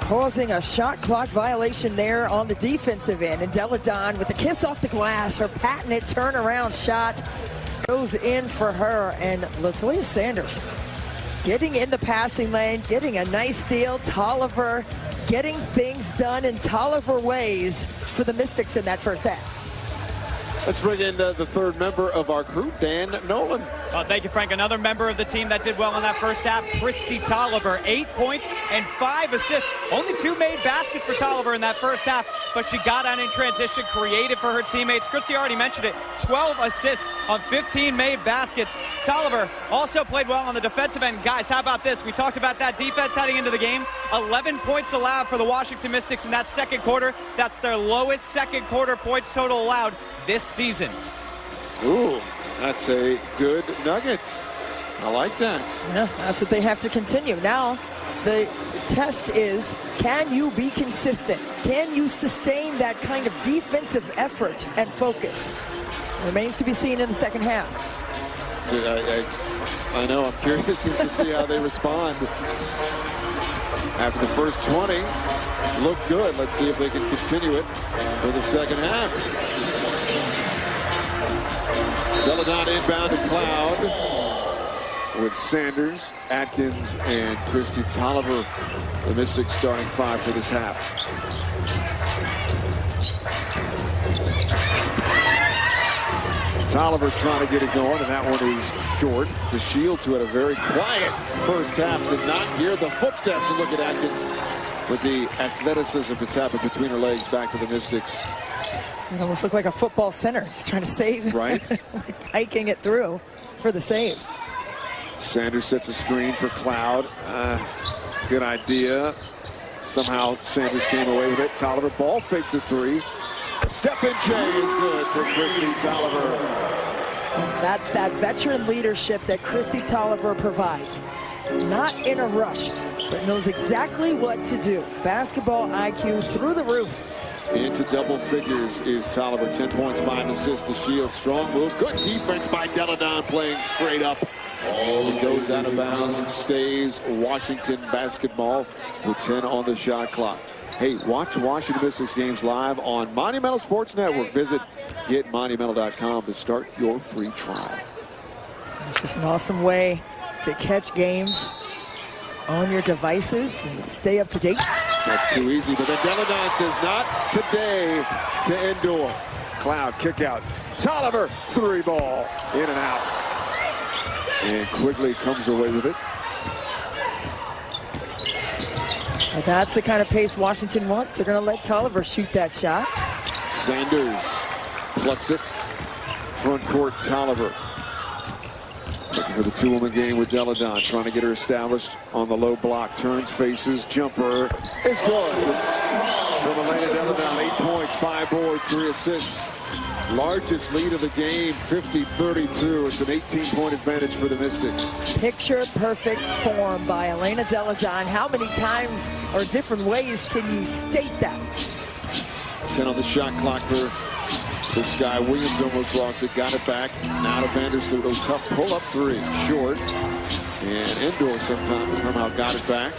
causing a shot clock violation there on the defensive end. And Deladon with the kiss off the glass, her patented turnaround shot goes in for her. And Latoya Sanders getting in the passing lane, getting a nice steal. Tolliver getting things done in Tolliver ways for the Mystics in that first half. Let's bring in the third member of our crew, Dan Nolan. Thank you, Frank. Another member of the team that did well in that first half, Christy Tolliver. 8 points and 5 assists. Only 2 made baskets for Tolliver in that first half, but she got on in transition, created for her teammates. Christy already mentioned it, 12 assists on 15 made baskets. Tolliver also played well on the defensive end. Guys, how about this? We talked about that defense heading into the game. 11 points allowed for the Washington Mystics in that second quarter. That's their lowest second quarter points total allowed this season. Ooh, that's a good nugget. I like that. Yeah, that's what they have to continue. Now, the test is, can you be consistent? Can you sustain that kind of defensive effort and focus? Remains to be seen in the second half. So I know, I'm curious as to see how they respond. After the first 20, look good. Let's see if they can continue it for the second half. Deladon inbound to Cloud with Sanders, Atkins, and Christy Tolliver. The Mystics starting 5 for this half. Tolliver trying to get it going, and that one is short. The Shields, who had a very quiet first half, did not hear the footsteps. And look at Atkins with the athleticism to tap it between her legs back to the Mystics. It almost looked like a football center, just trying to save. Right. Like hiking it through for the save. Sanders sets a screen for Cloud. Good idea. Somehow Sanders came away with it. Tolliver ball fakes the three. Step-in J is good for Christy Tolliver. That's that veteran leadership that Christy Tolliver provides. Not in a rush, but knows exactly what to do. Basketball IQ through the roof. Into double figures is Tolliver. 10 points, 5 assists to Shield. Strong move. Good defense by Deladon, playing straight up. It goes out of bounds. Stays Washington basketball with 10 on the shot clock. Hey, watch Washington Mystics games live on Monumental Sports Network. Visit getmonumental.com to start your free trial. It's just an awesome way to catch games on your devices and stay up to date. That's too easy, but then Deladon says not today to Endor. Cloud kick out. Tolliver, 3 ball, in and out. And Quigley comes away with it. Well, that's the kind of pace Washington wants. They're going to let Tolliver shoot that shot. Sanders plucks it. Front court, Tolliver. Looking for the two-woman game with Deladon, trying to get her established on the low block. Turns, faces, jumper is good. From Elena Deladon, 8 points, 5 boards, 3 assists. Largest lead of the game, 50-32. It's an 18-point advantage for the Mystics. Picture-perfect form by Elena Deladon. How many times or different ways can you state that? 10 on the shot clock for this guy. Williams almost lost it, got it back. Now to Vandersloot, a tough pull-up 3, short. And Endor somehow got it back.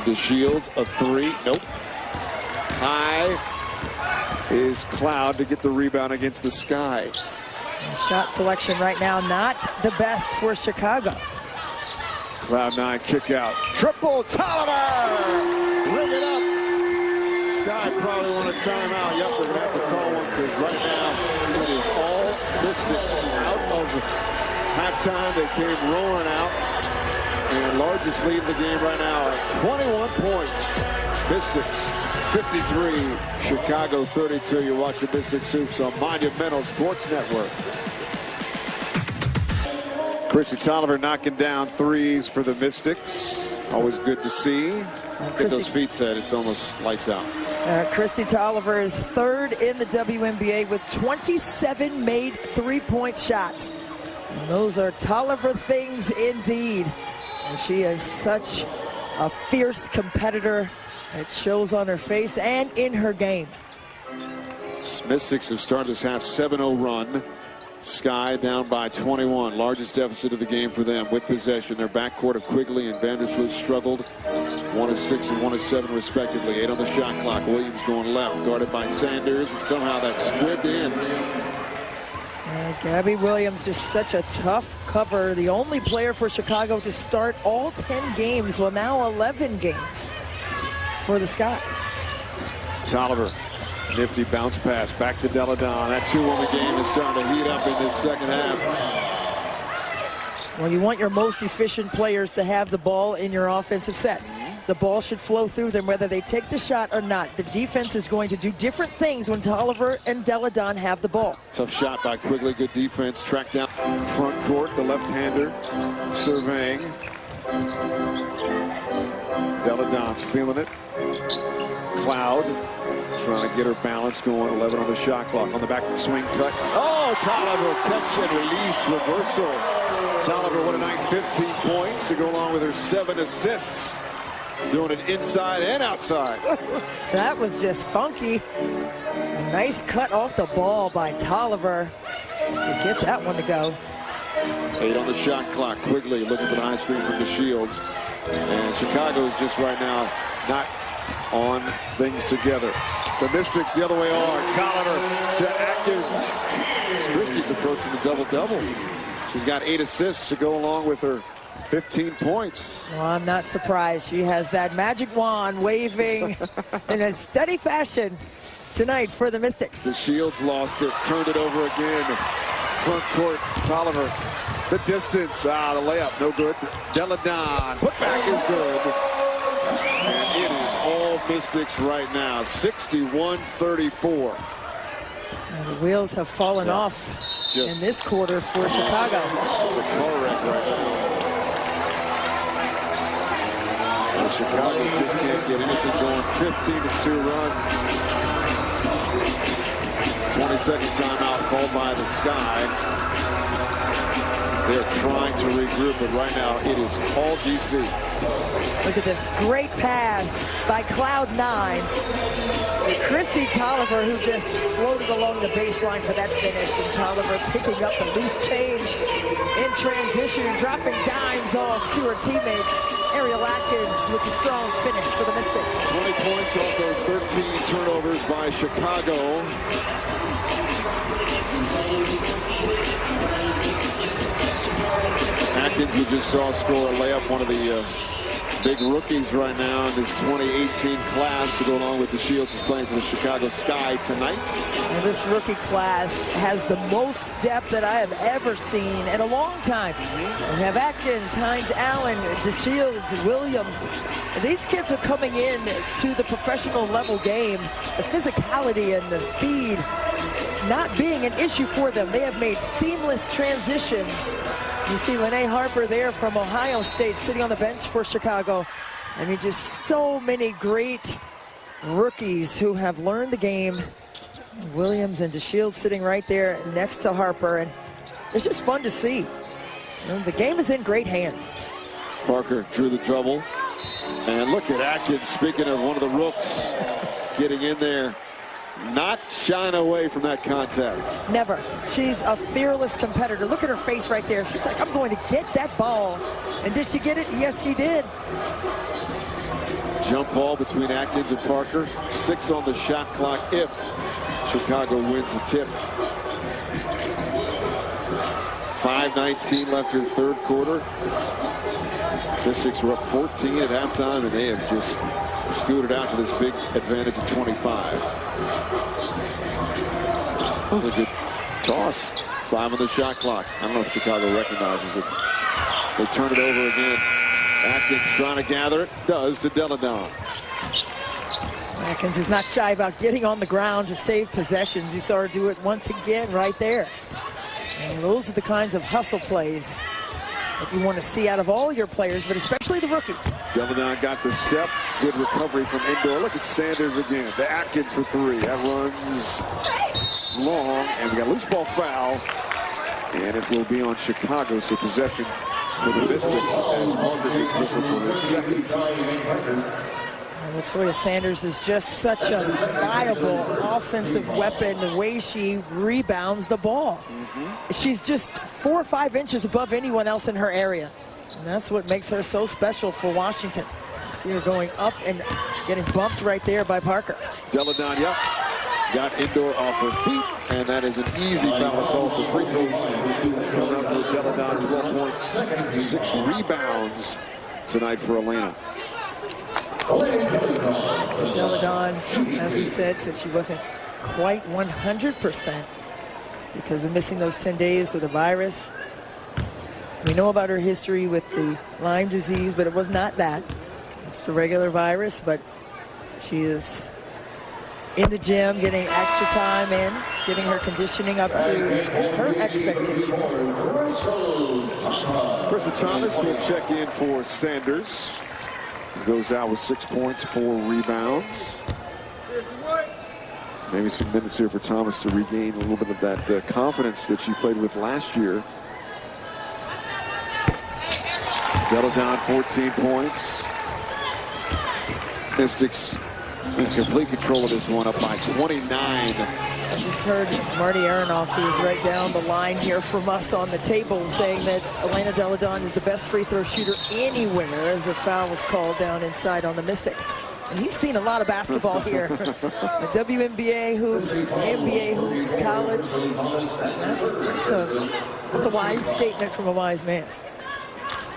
The Shields, a 3, nope. High is Cloud to get the rebound against the Sky. Shot selection right now, not the best for Chicago. Cloud 9 kick out. Triple Tolliver! Ring it up. Sky probably want a timeout. Yep, we're going to have to call one because right now it is all Mystics out of halftime. They came roaring out. And largest lead in the game right now at 21 points. Mystics 53, Chicago 32. You're watching Mystics Hoops on Monumental Sports Network. Christy Tolliver knocking down threes for the Mystics. Always good to see. Get those feet set, it's almost lights out. Christy Tolliver is 3rd in the WNBA with 27 made three-point shots. And those are Tolliver things indeed. And she is such a fierce competitor. It shows on her face and in her game. Mystics have started this half 7-0 run. Sky down by 21. Largest deficit of the game for them with possession. Their backcourt of Quigley and Vandersloot struggled. 1 of 6 and 1 of 7 respectively. 8 on the shot clock. Williams going left, guarded by Sanders, and somehow that's squibbed in. Gabby Williams, just such a tough cover. The only player for Chicago to start all 10 games. Well, now 11 games for the Sky. Tolliver, nifty bounce pass back to Deladon. That two-woman game is starting to heat up in this second half. Well, you want your most efficient players to have the ball in your offensive sets. The ball should flow through them whether they take the shot or not. The defense is going to do different things when Tolliver and Deladon have the ball. Tough shot by Quigley. Good defense. Tracked down front court. The left-hander surveying. Deladon's feeling it. Cloud trying to get her balance going. 11 on the shot clock. On the back swing cut. Oh, Tolliver catch and release reversal. Tolliver, what a night. 15 points to go along with her 7 assists. Doing it inside and outside. That was just funky. A nice cut off the ball by Tolliver to get that one to go. 8 on the shot clock. Quigley looking for the high screen from the Shields. And Chicago is just right now not on things together. The Mystics the other way are. Tolliver to Atkins. Christie's approaching the double-double. She's got 8 assists to go along with her 15 points. Well, I'm not surprised. She has that magic wand waving in a steady fashion tonight for the Mystics. The Shields lost it, turned it over again. Front court, Tolliver. The distance, the layup, no good. Deladon, put back is good. And it is all Mystics right now, 61-34. The wheels have fallen off in this quarter for Chicago. It's a car wreck right now. Chicago just can't get anything going. 15-2 run. 20-second timeout called by the Sky. They're trying to regroup, but right now it is all DC. Look at this great pass by Cloud9 to Christy Tolliver, who just floated along the baseline for that finish. And Tolliver picking up the loose change in transition and dropping dimes off to her teammates. Ariel Atkins with the strong finish for the Mystics. 20 points off those 13 turnovers by Chicago. Atkins, we just saw score a layup, one of the big rookies right now in this 2018 class to go along with the Shields is playing for the Chicago Sky tonight. And this rookie class has the most depth that I have ever seen in a long time. We have Atkins, Hines Allen, DeShields, Williams. These kids are coming in to the professional level game. The physicality and the speed not being an issue for them. They have made seamless transitions. You see Lene Harper there from Ohio State sitting on the bench for Chicago. I mean, just so many great rookies who have learned the game. Williams and DeShields sitting right there next to Harper. And it's just fun to see. You know, the game is in great hands. Parker drew the trouble. And look at Atkins, speaking of one of the rooks, getting in there. Not shying away from that contact. Never. She's a fearless competitor. Look at her face right there. She's like, I'm going to get that ball. And did she get it? Yes, she did. Jump ball between Atkins and Parker. 6 on the shot clock if Chicago wins the tip. 5:19 left in the third quarter. Mystics were up 14 at halftime, and they have just scooted out to this big advantage of 25. That was a good toss. 5 on the shot clock. I don't know if Chicago recognizes it. They turn it over again. Atkins trying to gather it. Does to Deladon. Atkins is not shy about getting on the ground to save possessions. You saw her do it once again right there. And those are the kinds of hustle plays that you want to see out of all your players, but especially the rookies. Deladon got the step. Good recovery from indoor. Look at Sanders again. The Atkins for 3. That runs long, and we got a loose ball foul, and it will be on Chicago, so possession for the Mystics as Parker gets whistled for his second. Latoya Sanders is just such a viable offensive weapon, the way she rebounds the ball. She's just 4 or 5 inches above anyone else in her area. And that's what makes her so special for Washington. See her going up and getting bumped right there by Parker. Deladon, yep, got indoor off her feet, and that is an easy foul call. So free throws coming up for Deladon, 12 points, 6 rebounds tonight for Elena. Deladon, as we said she wasn't quite 100% because of missing those 10 days with the virus. We know about her history with the Lyme disease, but it was not that. It's a regular virus, but she is in the gym, getting extra time in, getting her conditioning up to her expectations. Krista Thomas will check in for Sanders. Goes out with 6 points, 4 rebounds. Maybe some minutes here for Thomas to regain a little bit of that confidence that she played with last year. Deladon, 14 points. Mystics in complete control of this one, up by 29. I just heard Marty Aronoff, who is right down the line here from us on the table, saying that Elena Deladon is the best free throw shooter anywhere as the foul was called down inside on the Mystics. And he's seen a lot of basketball here. The WNBA hoops, NBA hoops, college. That's a wise statement from a wise man.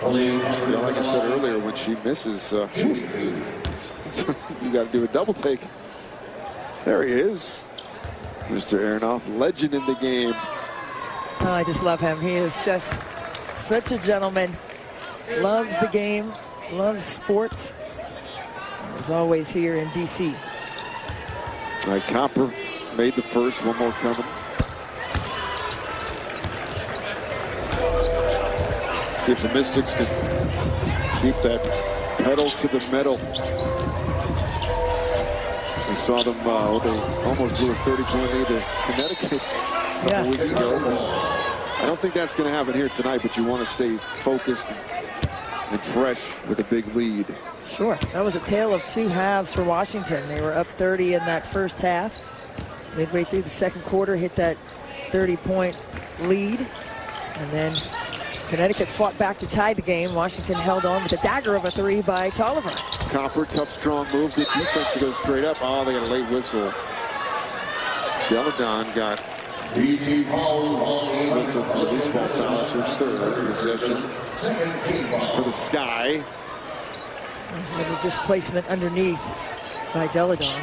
Yeah, like I said earlier, when she misses, you got to do a double take. There he is, Mr. Aronoff, legend in the game. Oh, I just love him. He is just such a gentleman. Loves the game, loves sports. He's always here in D.C. All right, Copper made the first. One more coming. See if the Mystics can keep that pedal to the metal. We saw them, they almost blew a 30-point lead to Connecticut a couple weeks ago. But I don't think that's going to happen here tonight, but you want to stay focused and fresh with a big lead. Sure. That was a tale of 2 halves for Washington. They were up 30 in that first half. Midway through the second quarter, hit that 30-point lead. And then Connecticut fought back to tie the game. Washington held on with a dagger of a 3 by Tolliver. Copper, tough, strong move. Good defense to go straight up. Oh, they got a late whistle. Deladon got whistle for the loose ball foul. That's her 3rd possession for the Sky. There's a little displacement underneath by Deladon.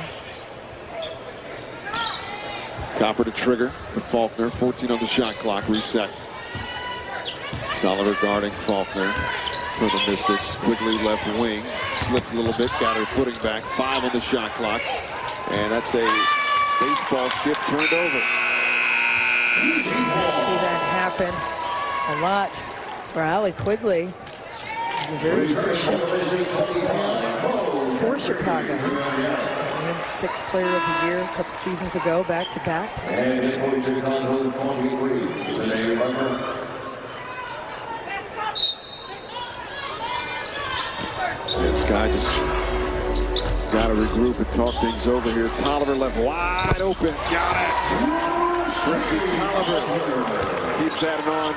Copper to trigger for Faulkner. 14 on the shot clock. Reset. Tolliver guarding Faulkner for the Mystics. Quigley left wing. Slipped a little bit. Got her footing back. 5 on the shot clock. And that's a baseball skip turned over. You see that happen a lot for Allie Quigley. She's a very efficient for Chicago. Named 6th player of the year a couple seasons ago, back-to-back. This guy just got to regroup and talk things over here. Tolliver left wide open. Got it. Krista Tolliver keeps adding on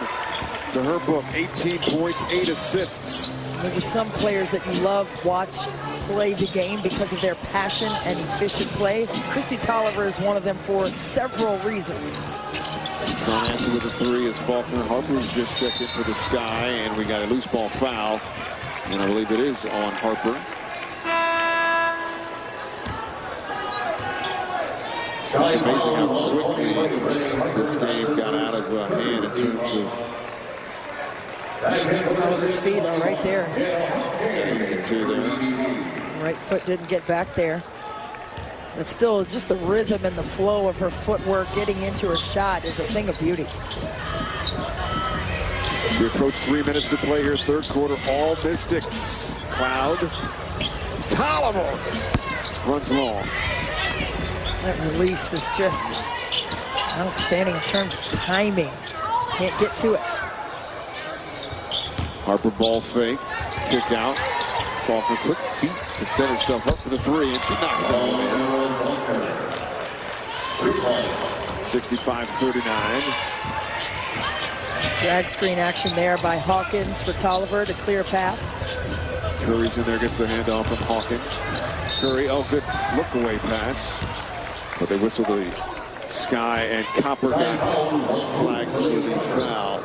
to her book. 18 points, 8 assists. There were some players that you love watch play the game because of their passion and efficient play. Krista Tolliver is one of them for several reasons. Strong answer with a 3 as Faulkner. Harper's just checked in for the Sky, and we got a loose ball foul. And I believe it is on Harper. It's amazing how quickly this game got out of hand in terms of... Tolliver's feet are right there. Easy too there. Right foot didn't get back there. But still, just the rhythm and the flow of her footwork getting into her shot is a thing of beauty. As we approach 3 minutes to play here, 3rd quarter, all Mystics. Cloud. Tolliver runs long. That release is just outstanding in terms of timing. Can't get to it. Harper ball fake, kick out. Faulkner quick feet to set herself up for the three, and she knocks that one in. 65-39. Drag screen action there by Hawkins for Tolliver to clear path. Curry's in there, gets the handoff from Hawkins. Curry, oh, good look-away pass. But they whistle the sky, and Copper got flagged for the foul.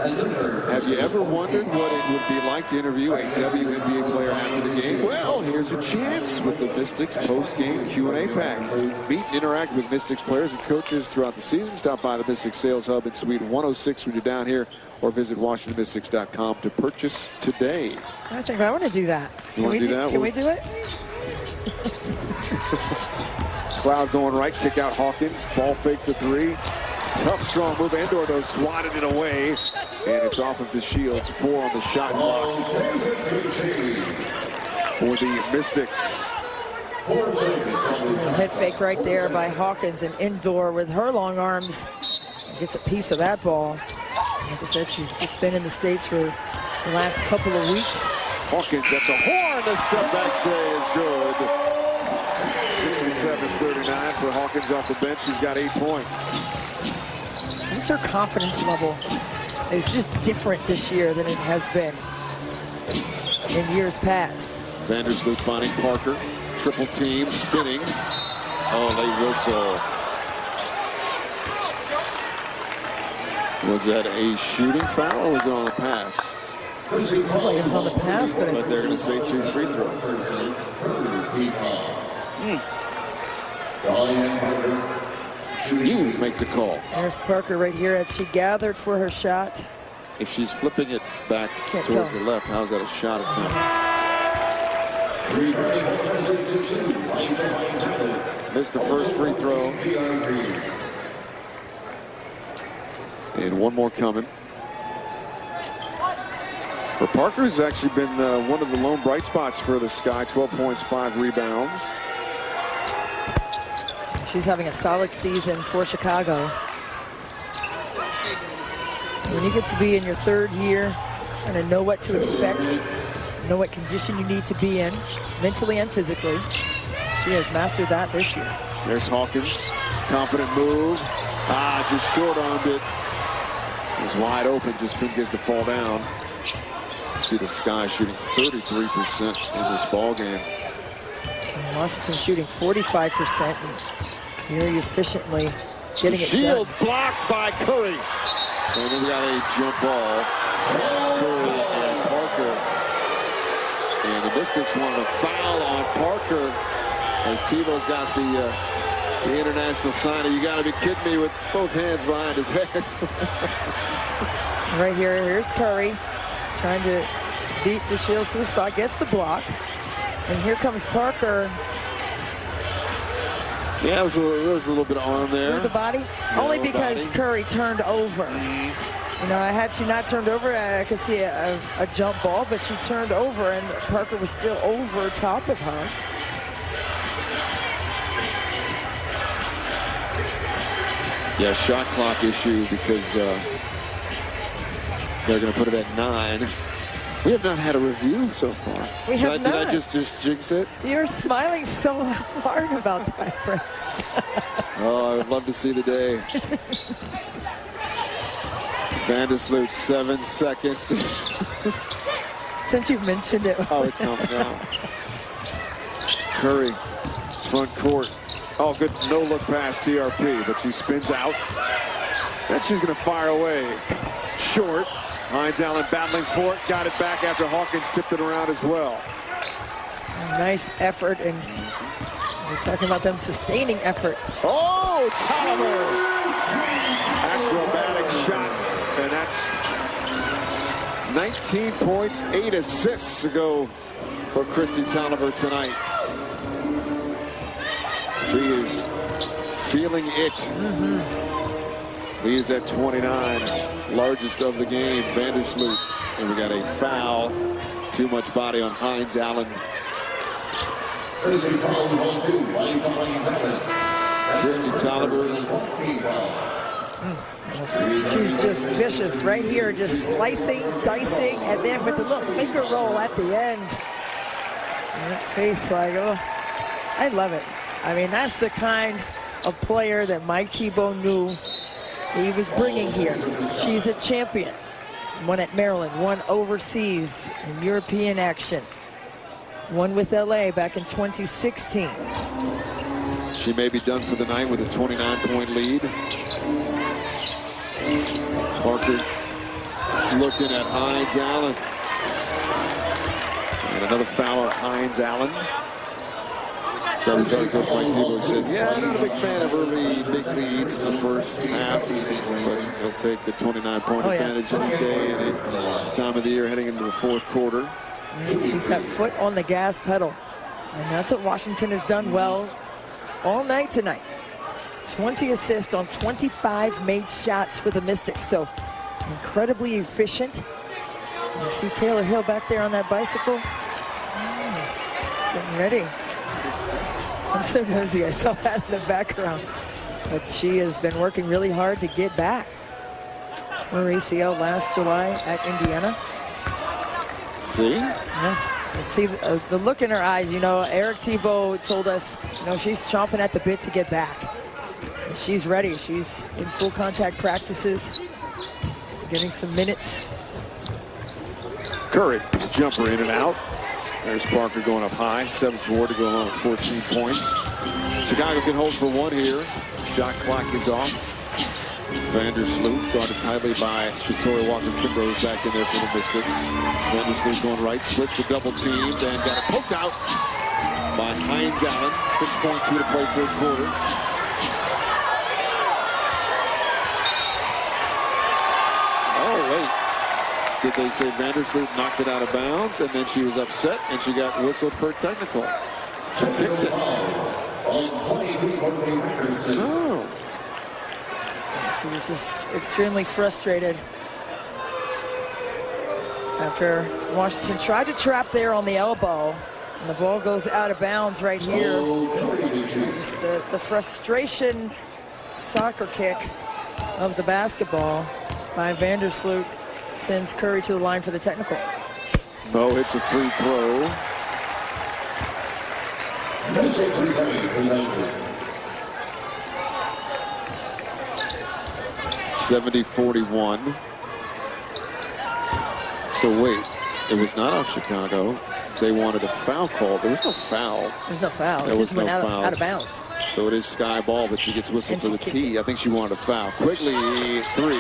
Have you ever wondered what it would be like to interview a WNBA player after the game? Well, here's a chance with the Mystics post-game Q&A pack. Meet and interact with Mystics players and coaches throughout the season. Stop by the Mystics Sales Hub in Suite 106 when you're down here, or visit WashingtonMystics.com to purchase today. I think I want to do that. Can we do that? Can we do it? Cloud going right, kick out Hawkins. Ball fakes the three. It's a tough, strong move. Andor, though, swatted it away. And it's off of the Shields. 4 on the shot clock for the Mystics. Head fake right there by Hawkins, and Indoor with her long arms gets a piece of that ball. Like I said, she's just been in the States for the last couple of weeks. Hawkins at the horn. The step back J is good. 67-39 for Hawkins off the bench. She's got 8 points. Just her confidence level is just different this year than it has been in years past. Vandersloot finding Parker. Triple team, spinning. Oh, they whistle. Was that a shooting foul or was it on the pass? It looked like it was on the pass, but they're going to say 2 free throws. You make the call. There's Parker right here as she gathered for her shot. If she's flipping it back towards the left, how's that a shot attempt? Missed the first free throw. And one more coming. For Parker, has actually been one of the lone bright spots for the Sky. 12 points, 5 rebounds. She's having a solid season for Chicago. When you get to be in your 3rd year and know what to expect, know what condition you need to be in, mentally and physically, she has mastered that this year. There's Hawkins, confident move. Just short-armed it. It was wide open, just couldn't get it to fall down. See the Sky shooting 33% in this ball game. Washington shooting 45%. And very efficiently getting it Shields done. blocked by Curry. And then we got a jump ball. Curry and Parker. And the Mystics wanted a foul on Parker as Tebow's got the international sign. You got to be kidding me, with both hands behind his head. Right here, here's Curry trying to beat the Shields to the spot, gets the block. And here comes Parker. Yeah, there was a little bit of arm there. Through the body, only because Curry turned over. You know, had she not turned over, I could see a jump ball, but she turned over and Parker was still over top of her. Yeah, shot clock issue because they're going to put it at 9. We have not had a review so far. We have not. Did I just jinx it? You're smiling so hard about that, Brett. Oh, I would love to see the day. Vandersloot, 7 seconds. Since you've mentioned it. Oh, it's coming out. Curry, front court. Oh, good no-look pass, TRP, but she spins out. Then she's going to fire away. Short. Hines Allen battling for it. Got it back after Hawkins tipped it around as well. Nice effort, and we're talking about them sustaining effort. Oh, Tolliver! Acrobatic shot, and that's 19 points, 8 assists to go for Christy Tolliver tonight. She is feeling it. Leads at 29, largest of the game, Vandersloot. And we got a foul. Too much body on Hines Allen. Christy Tolliver She's just vicious right here, just slicing, dicing, and then with the little finger roll at the end. And that face like, oh, I love it. I mean, that's the kind of player that Mike Thibault knew he was bringing here. She's a champion. One at Maryland, one overseas in European action. One with LA back in 2016. She may be done for the night with a 29-point lead. Parker looking at Hines Allen. And another foul on Hines Allen. Coach Mike Thibault said, yeah, I'm not a big fan of early big leads in the first half, but he'll take the 29-point advantage any day, any time of the year heading into the fourth quarter. Keep that foot on the gas pedal. And that's what Washington has done well all night tonight. 20 assists on 25 made shots for the Mystics. So incredibly efficient. You see Taylor Hill back there on that bicycle. Getting ready. I'm so nosy. I saw that in the background. But she has been working really hard to get back. Her ACL last July at Indiana. See? Yeah. See the look in her eyes. You know, Eric Thibault told us, you know, she's chomping at the bit to get back. And she's ready. She's in full contact practices, getting some minutes. Curry, jumper in and out. There's Parker going up high, 7th board to go along with 14 points. Chicago can hold for one here. Shot clock is off. Vandersloot guarded tightly by Shatori Walker-Kimbrough is back in there for the Mystics. Vandersloot going right, splits the double team, and got it poked out by Hines Allen. 6.2 to play third quarter. Oh, wait. Did they say Vandersloot knocked it out of bounds, and then she was upset, and she got whistled for a technical? She kicked it. Oh. She was just extremely frustrated after Washington tried to trap there on the elbow, and the ball goes out of bounds right here. Just the frustration soccer kick of the basketball by Vandersloot sends Curry to the line for the technical. Mo hits a free throw. (70-41). So wait, it was not off Chicago. They wanted a foul call. There was no foul. There's no foul. There It was just no went foul. out of bounds. So it is Sky Ball, but she gets whistled And for the she tee. I think she wanted a foul. Quickly, 3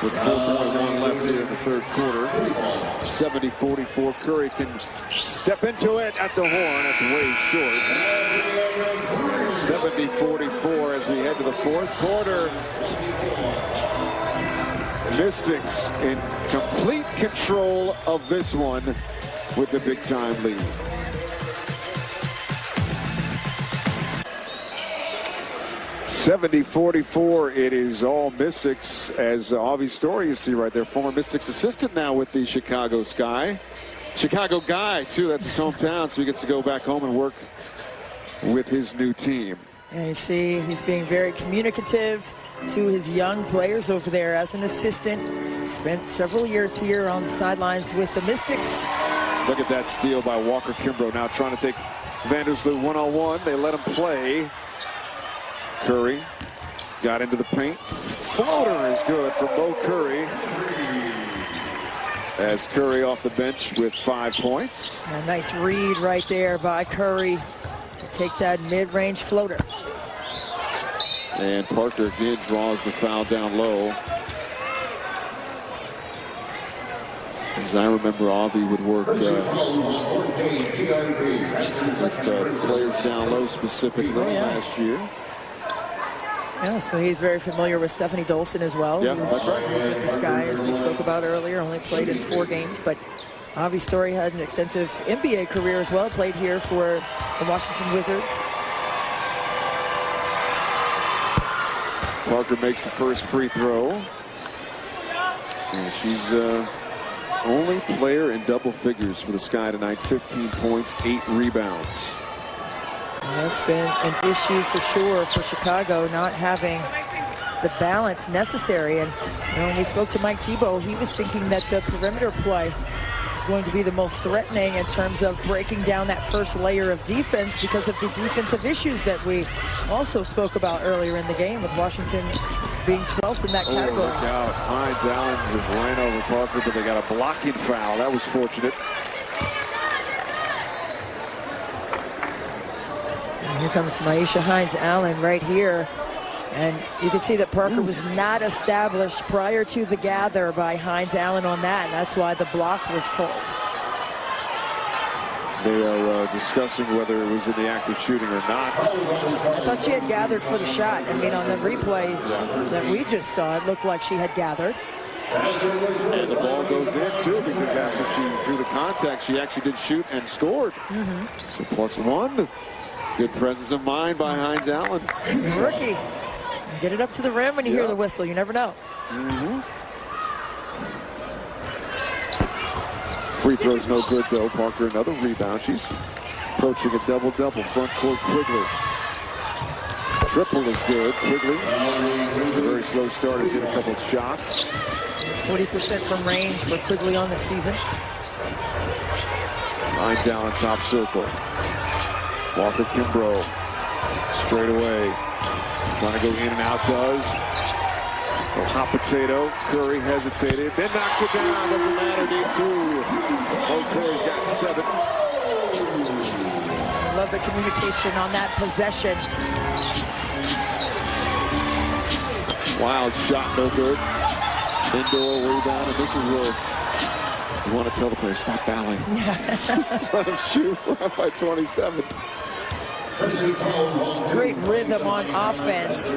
with 4.1 left here in the third quarter. 70-44. Curry can step into it at the horn. That's way short. 70-44 as we head to the fourth quarter. Mystics in complete control of this one with the big-time lead. (70-44). It is all Mystics, as Avi Story you see right there, former Mystics assistant now with the Chicago Sky. Chicago guy, too. That's his hometown, so he gets to go back home and work with his new team. And you see he's being very communicative to his young players over there as an assistant. Spent several years here on the sidelines with the Mystics. Look at that steal by Walker-Kimbrough, now trying to take Vandersloot one-on-one. They let him play. Curry got into the paint. Floater is good for Mo Curry. As Curry off the bench with 5 points. A nice read right there by Curry to take that mid-range floater. And Parker again draws the foul down low. As I remember, Avi would work with players down low specifically last year. Yeah, so he's very familiar with Stephanie Dolson as well. Yeah, that's right. He's with the Sky, as we spoke about earlier. Only played in 4 games, but Avi Story had an extensive NBA career as well. Played here for the Washington Wizards. Parker makes the first free throw. And she's only player in double figures for the Sky tonight. 15 points, 8 rebounds. And that's been an issue for sure for Chicago, not having the balance necessary. And when we spoke to Mike Tebow, he was thinking that the perimeter play is going to be the most threatening in terms of breaking down that first layer of defense because of the defensive issues that we also spoke about earlier in the game, with Washington being 12th in that category. Look out. Hines Allen just ran over Parker, but they got a blocking foul. That was fortunate. And here comes Maisha Hines Allen right here. And you can see that Parker was not established prior to the gather by Hines Allen on that, and that's why the block was called. They are discussing whether it was in the act of shooting or not. I thought she had gathered for the shot. I mean, on the replay that we just saw, it looked like she had gathered. And the ball goes in, too, because after she drew the contact, she actually did shoot and scored. So +1. Good presence of mind by Hines Allen. Rookie. Get it up to the rim when you hear the whistle. You never know. Free throw's no good, though. Parker, another rebound. She's approaching a double-double. Front court, Quigley. Triple is good. Quigley, a very slow start, has hit a couple of shots. 40% from range for Quigley on the season. Hines Allen, top circle. Walker Kimbrough, straight away. Trying to go in and out, does. A hot potato. Curry hesitated, then knocks it down. Doesn't matter, need 2. Oh, Curry's got 7. I love the communication on that possession. Wild shot, no good. Indoor rebound, and this is where you want to tell the player, stop fouling. Just let him shoot. We're up by 27. Great rhythm on offense.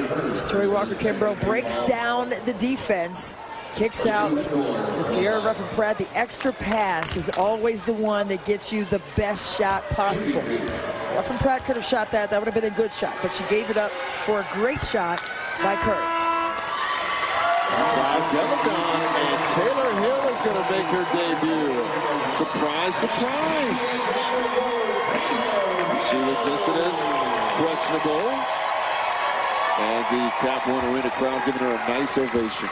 Tori Walker-Kimbrough breaks down the defense, kicks out to Tierra Ruffin-Pratt. The extra pass is always the one that gets you the best shot possible. Ruffin-Pratt could have shot that. That would have been a good shot, but she gave it up for a great shot by Curry. Deladon, and Taylor Hill is going to make her debut. Surprise, surprise. She was listed as questionable, and the Cap One Arena crowd giving her a nice ovation.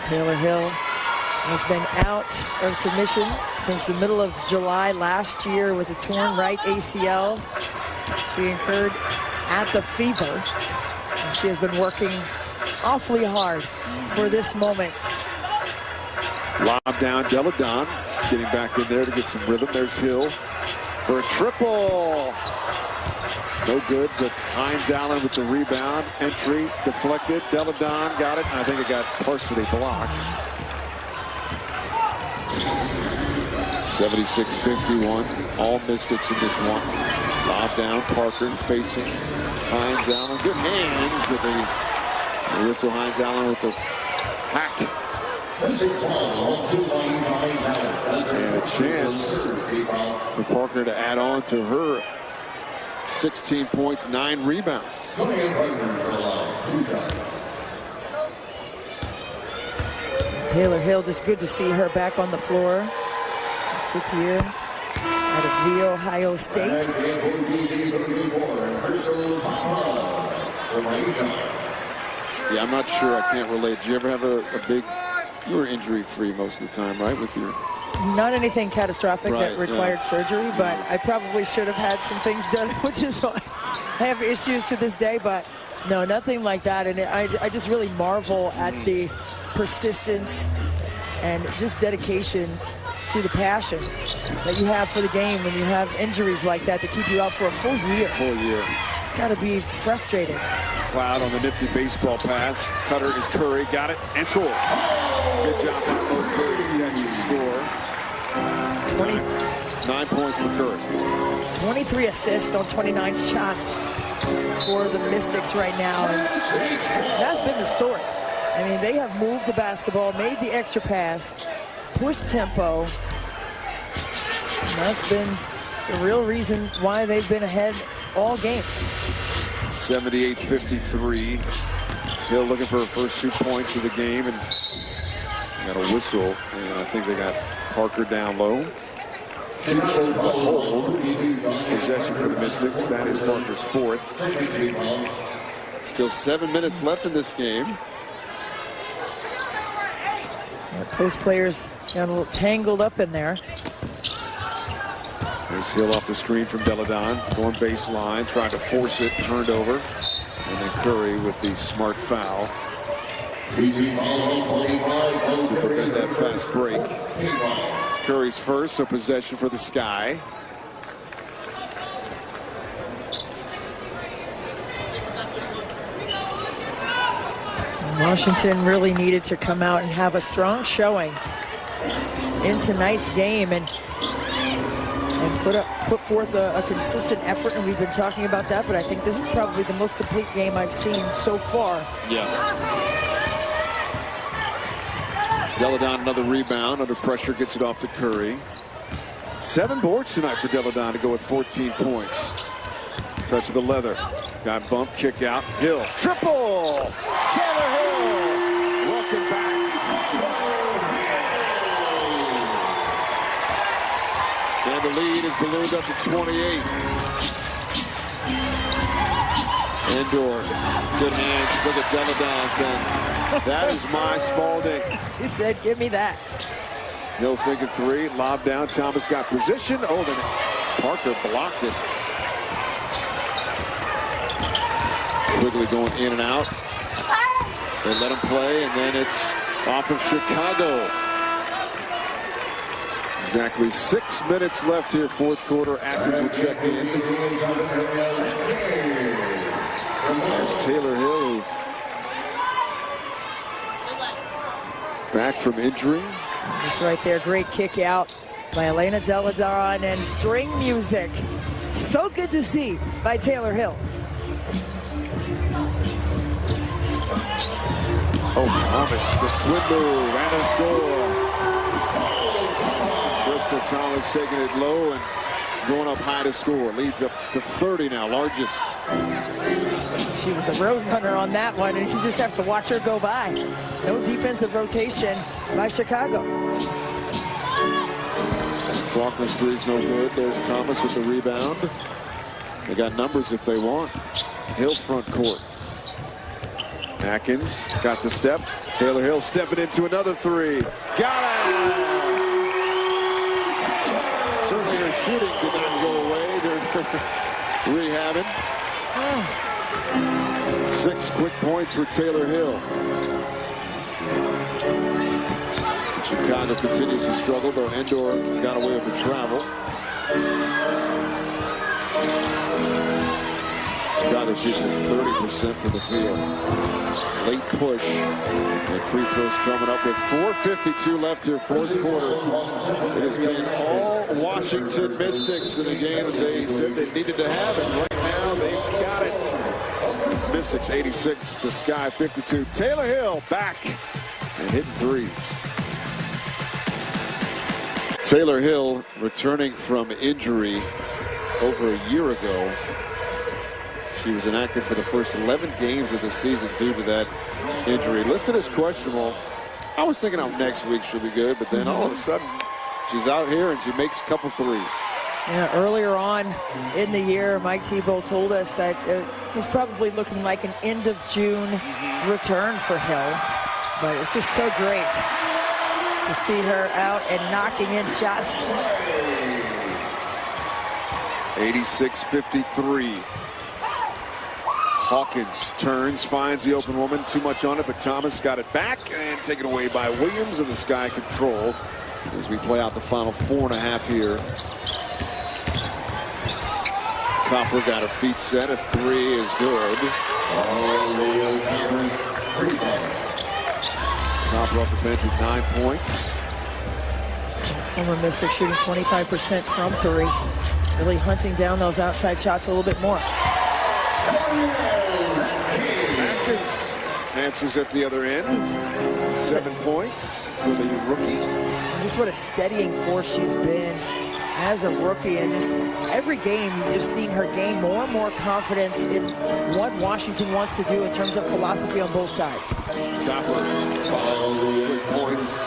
Taylor Hill has been out of commission since the middle of July last year with a torn right ACL. She incurred at the fever, and she has been working awfully hard for this moment. Lob down, Deladon getting back in there to get some rhythm. There's Hill for a triple. No good, but Hines Allen with the rebound. Entry deflected. Deladon got it, and I think it got partially blocked. 76-51. All Mystics in this one. Lob down, Parker facing Hines Allen. Good hands with the whistle. Hines Allen with the hack. And a chance for Parker to add on to her 16 points, 9 rebounds. Taylor Hill, just good to see her back on the floor. 5th year out of The Ohio State. Yeah, I'm not sure. I can't relate. Did you ever have a big... You were injury-free most of the time, right? With your... Not anything catastrophic that required surgery, but I probably should have had some things done, which is why I have issues to this day, but no, nothing like that. And I just really marvel at the persistence and just dedication to the passion that you have for the game when you have injuries like that keep you out for a full year. Full year. It's got to be frustrating. Cloud on the nifty baseball pass. Cutter is Curry. Got it and scored. Good job by Mo Curry to catch and score. 9 points for Curry. 23 assists on 29 shots for the Mystics right now. And that's been the story. I mean, they have moved the basketball, made the extra pass, pushed tempo. And that's been the real reason why they've been ahead all game. 78-53. Hill looking for her first 2 points of the game, and got a whistle, and I think they got Parker down low. The hold possession for the Mystics. That is Parker's 4th. Still 7 minutes left in this game. Post players got a little tangled up in there. There's Hill off the screen from Deladon, going baseline, trying to force it, turned over. And then Curry with the smart foul to prevent that fast break. It's Curry's first, so possession for the Sky. Washington really needed to come out and have a strong showing in tonight's game and put forth a consistent effort, and we've been talking about that, but I think this is probably the most complete game I've seen so far. Yeah. Deladon another rebound, under pressure, gets it off to Curry. 7 boards tonight for Deladon to go with 14 points. Touch of the leather. Got bumped, kick out. Hill, triple! Taylor Hill, walking back. And the lead is ballooned up to 28. Endor, good hands. Look at Deladon saying, that is my Spalding. She said, give me that. Hill thinking 3, lob down. Thomas got position. Oh, then Parker blocked it. Quigley going in and out. They let him play, and then it's off of Chicago. Exactly 6 minutes left here, fourth quarter. Atkins will check in. There's Taylor Hill, back from injury. It's right there, great kick out by Elena Deladon, and string music. So good to see by Taylor Hill. Oh, Thomas, the swim move and a score. Crystal Thomas taking it low and going up high to score. Leads up to 30 now, largest. She was the road runner on that one, and you just have to watch her go by. No defensive rotation by Chicago. Faulkner's 3's no good. There's Thomas with the rebound. They got numbers if they want. Hill front court. Atkins got the step. Taylor Hill stepping into another 3. Got it! Certainly her shooting did not go away. They're rehabbing. 6 quick points for Taylor Hill. Chicago continues to struggle, though Endor got away with the travel. Chicago shooting is 30% from the field. Late push, and free throws coming up with 4:52 left here, fourth quarter. It has been all Washington Mystics in a game that they said they needed to have, and right now they've got it. Mystics 86, the Sky 52. Taylor Hill back and hitting threes. Taylor Hill returning from injury over a year ago. She was inactive for the first 11 games of the season due to that injury. Listed as questionable. I was thinking next week she'll be good, but then all of a sudden she's out here and she makes a couple threes. Yeah, earlier on in the year, Mike Tebow told us that it was probably looking like an end of June return for Hill. But it's just so great to see her out and knocking in shots. 86-53. Hawkins turns, finds the open woman. Too much on it, but Thomas got it back and taken away by Williams, and the Sky control as we play out the final 4.5 here. Copper got her feet set. A 3 is good. Copper off the bench with 9 points. Former Mystic shooting 25% from 3. Really hunting down those outside shots a little bit more. Atkins answers at the other end. 7 points for the rookie. Just what a steadying force she's been as a rookie, and just every game you're just seeing her gain more and more confidence in what Washington wants to do in terms of philosophy on both sides. Copper following good points.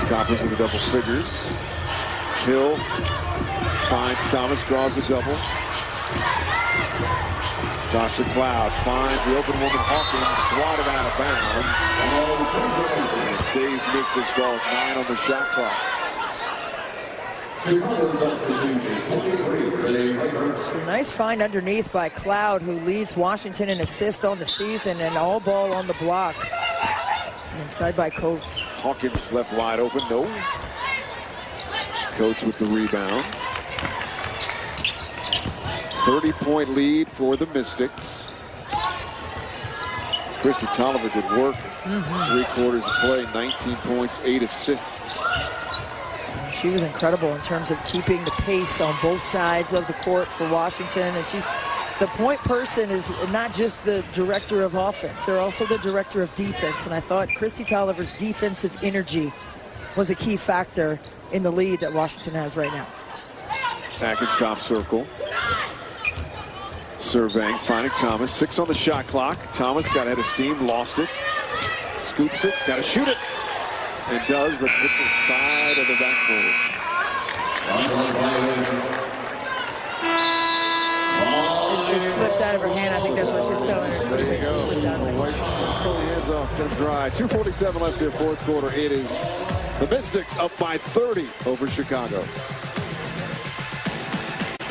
Copper's in the double figures. Hill finds Thomas, draws a double. Tasha Cloud finds the open woman Hawkins, swatted out of bounds. And it stays Mystics ball with 9 on the shot clock. So nice find underneath by Cloud, who leads Washington in assists on the season, and all ball on the block. Inside by Coates. Hawkins left wide open, no. Coates with the rebound. 30-point lead for the Mystics. Christy Tolliver did work. 3 quarters of play, 19 points, 8 assists. She was incredible in terms of keeping the pace on both sides of the court for Washington. And she's the point person is not just the director of offense, they're also the director of defense. And I thought Christy Tolliver's defensive energy was a key factor in the lead that Washington has right now. Atkins top circle. Surveying, finding Thomas. 6 on the shot clock. Thomas got ahead of steam, lost it. Scoops it, got to shoot it. And does, but hits the side of the backboard. It slipped out of her hand. I think that's what she's telling her. There you go. Pull the hands off, get them dry. 2:47 left here, fourth quarter. It is the Mystics up by 30 over Chicago.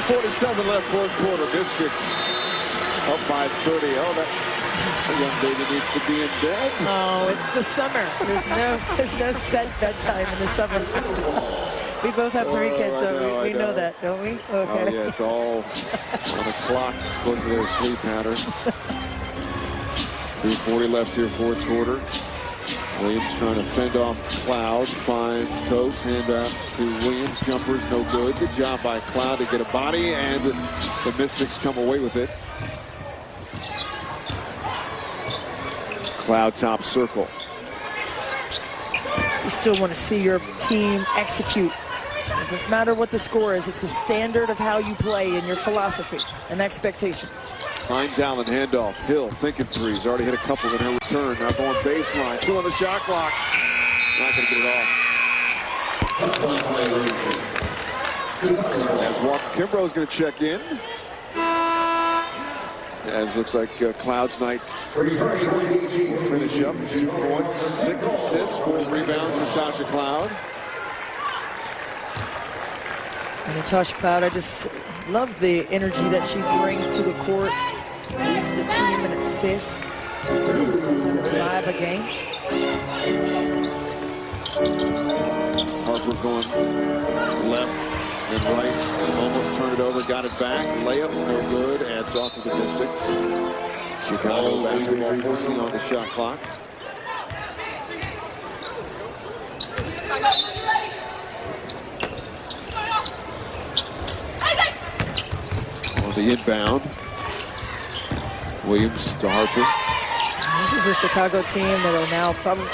47 left, fourth quarter. Mystics up by 30. Oh, that young baby needs to be in bed. Oh, it's the summer. There's no set bedtime in the summer. We both have 3 kids, so we know that, don't we? Okay. Oh, yeah, it's all on the clock according to their sleep pattern. 3:40 left here, fourth quarter. Williams trying to fend off Cloud, finds Coates, hand off to Williams. Jumper's no good. Good job by Cloud to get a body, and the Mystics come away with it. Cloud top circle. You still want to see your team execute. Doesn't matter what the score is. It's a standard of how you play and your philosophy and expectation. Hines Allen handoff. Hill thinking threes. Already hit a couple in her return. Now going baseline. 2 on the shot clock. Not going to get it off. As Walker Kimbrough is going to check in. As looks like Cloud's night will finish up. 2 points, 6 assists, 4 rebounds for Tasha Cloud. And Natasha Cloud, I just love the energy that she brings to the court. Leads the team in assists. 5 a game. Harper going left and right. Almost turned it over, got it back. Layups no good. Adds off of the Mystics. Chicago basketball 14 on the shot clock. On the inbound. Williams to Harper. This is a Chicago team that will now probably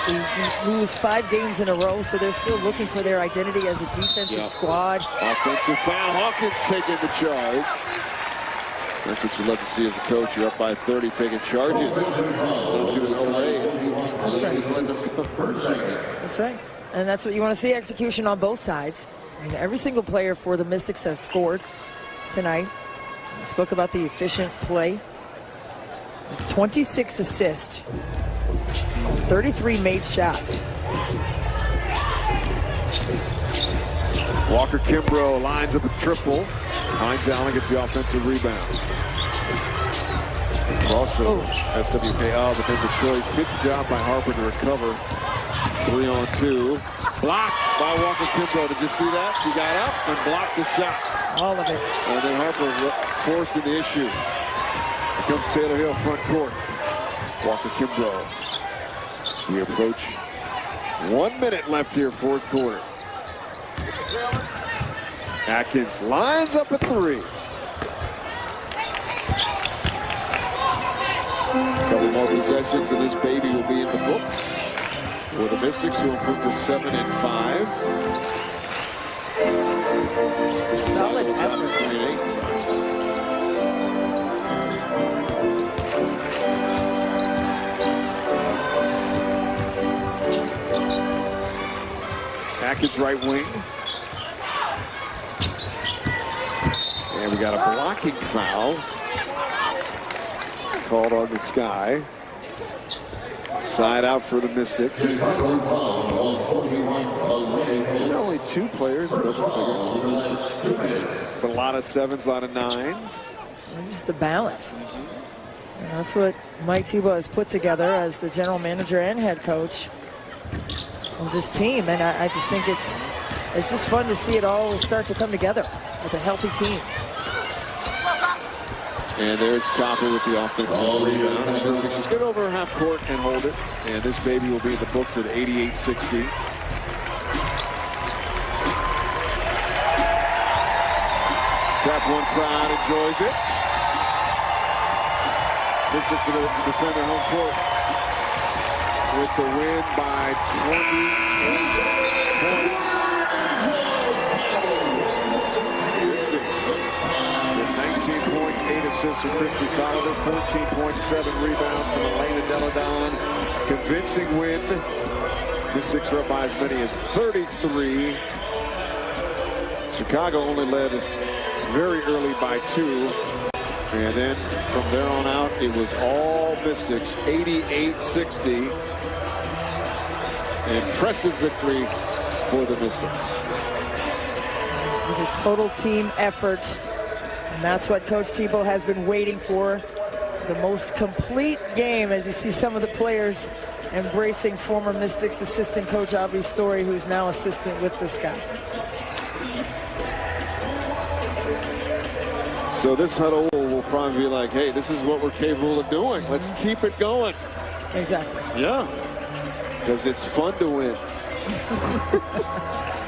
lose 5 games in a row, so they're still looking for their identity as a defensive squad. Offensive foul. Hawkins taking the charge. That's what you love to see as a coach. You're up by 30, taking charges. That's right. Just letting them go. That's right. And that's what you want to see, execution on both sides. I mean, every single player for the Mystics has scored tonight. I spoke about the efficient play. 26 assists, 33 made shots. Walker Kimbrough lines up a triple. Hines Allen gets the offensive rebound. Also, SWK, but then the choice. Good job by Harper to recover. 3 on 2. Blocked by Walker Kimbrough. Did you see that? She got up and blocked the shot. All of it. And then Harper forced the issue. Here comes Taylor Hill front court. Walker Kimbrough. As we approach 1 minute left here, fourth quarter. Atkins lines up a 3. A couple more possessions and this baby will be in the books. For the Mystics, who improved to 7 and 5. Just a solid effort. 28. Atkins right wing. And we got a blocking foul called on the Sky. Side out for the Mystics. Only 2 players in double figures for the Mystics. But a lot of 7s, a lot of 9s. Just the balance. And that's what Mike Tebow has put together as the general manager and head coach of this team. And I just think it's just fun to see it all start to come together with a healthy team. And there's Copper with the offensive rebound. She's get over half court and hold it. And this baby will be in the books at 88-60. Cap One crowd enjoys it. This is the defender home court with the win by 28 points. Mystics with 19 points, 8 assists from Christy Tolliver, 14.7 rebounds from Elena Deladon. Convincing win. Mystics are up by as many as 33. Chicago only led very early by 2. And then from there on out, it was all Mystics, 88-60. An impressive victory for the Mystics. It was a total team effort. And that's what Coach Tebow has been waiting for. The most complete game, as you see some of the players embracing former Mystics assistant coach Avi Story, who's now assistant with the Sky. So this huddle will probably be like, hey, this is what we're capable of doing. Let's keep it going. Exactly. Yeah. Because it's fun to win.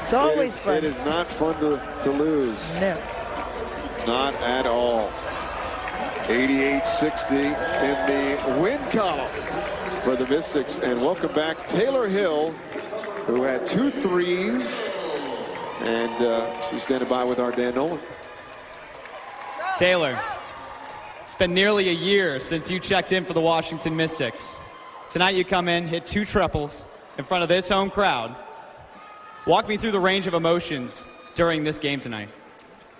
It's always fun. It is not fun to lose. No. Not at all. 88-60 in the win column for the Mystics. And welcome back Taylor Hill, who had 2 threes. And she's standing by with our Dan Nolan. Taylor, it's been nearly a year since you checked in for the Washington Mystics. Tonight you come in, hit 2 triples in front of this home crowd. Walk me through the range of emotions during this game tonight.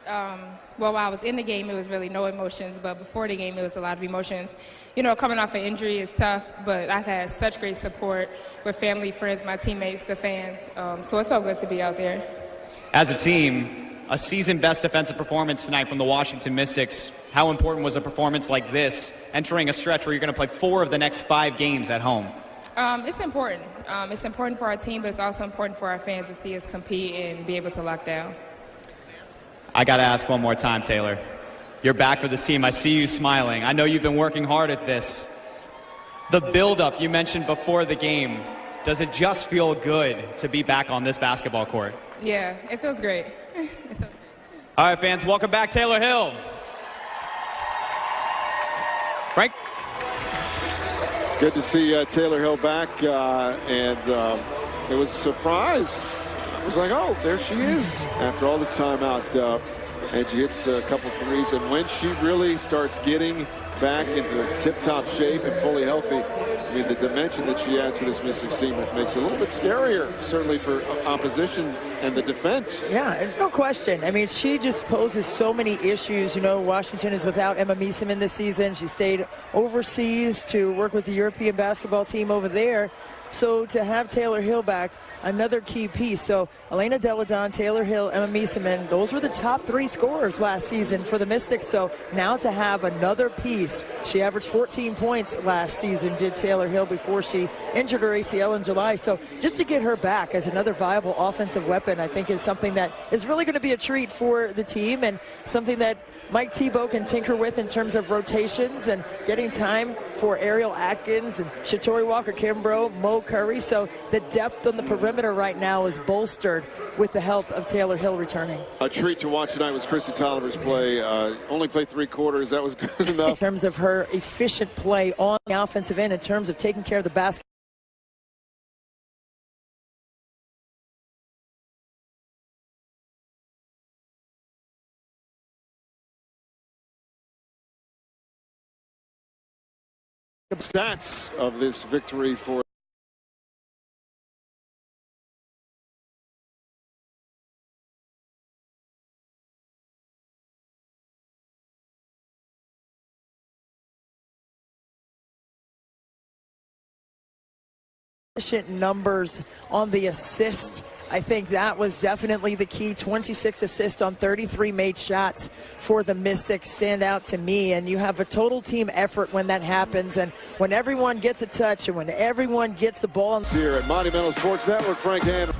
Well, while I was in the game, it was really no emotions, but before the game, it was a lot of emotions. You know, coming off an injury is tough, but I've had such great support with family, friends, my teammates, the fans, so it felt good to be out there. As a team, a season-best defensive performance tonight from the Washington Mystics. How important was a performance like this, entering a stretch where you're going to play 4 of the next 5 games at home? It's important. It's important for our team, but it's also important for our fans to see us compete and be able to lock down. I got to ask one more time, Taylor. You're back for this team. I see you smiling. I know you've been working hard at this. The build-up you mentioned before the game, does it just feel good to be back on this basketball court? Yeah, it feels great. It feels great. All right, fans, welcome back Taylor Hill. Frank? Good to see Taylor Hill back, and it was a surprise. It was like, oh, there she is after all this time out, and she hits a couple threes. And when she really starts getting back into tip-top shape and fully healthy, I mean, the dimension that she adds to this Mystics team makes it a little bit scarier, certainly for opposition and the defense. Yeah, no question. I mean, she just poses so many issues. You know, Washington is without Emma Meeseman this season. She stayed overseas to work with the European basketball team over there. So to have Taylor Hill back, another key piece. So Elena Deladon, Taylor Hill, Emma Meeseman, those were the top 3 scorers last season for the Mystics. So now to have another piece. She averaged 14 points last season, did Taylor Hill, before she injured her ACL in July. So just to get her back as another viable offensive weapon, I think is something that is really going to be a treat for the team, and something that Mike Tebow can tinker with in terms of rotations and getting time for Ariel Atkins and Shatori Walker-Kimbrough, Mo Curry. So the depth on the perimeter right now is bolstered with the help of Taylor Hill returning. A treat to watch tonight was Christy Tolliver's play. Only played 3 quarters. That was good enough. In terms of her efficient play on the offensive end, in terms of taking care of the basket. Stats of this victory for numbers on the assist. I think that was definitely the key. 26 assists on 33 made shots for the Mystics stand out to me. And you have a total team effort when that happens. And when everyone gets a touch and when everyone gets the ball. Here at Monumental Sports Network, Frank Hand.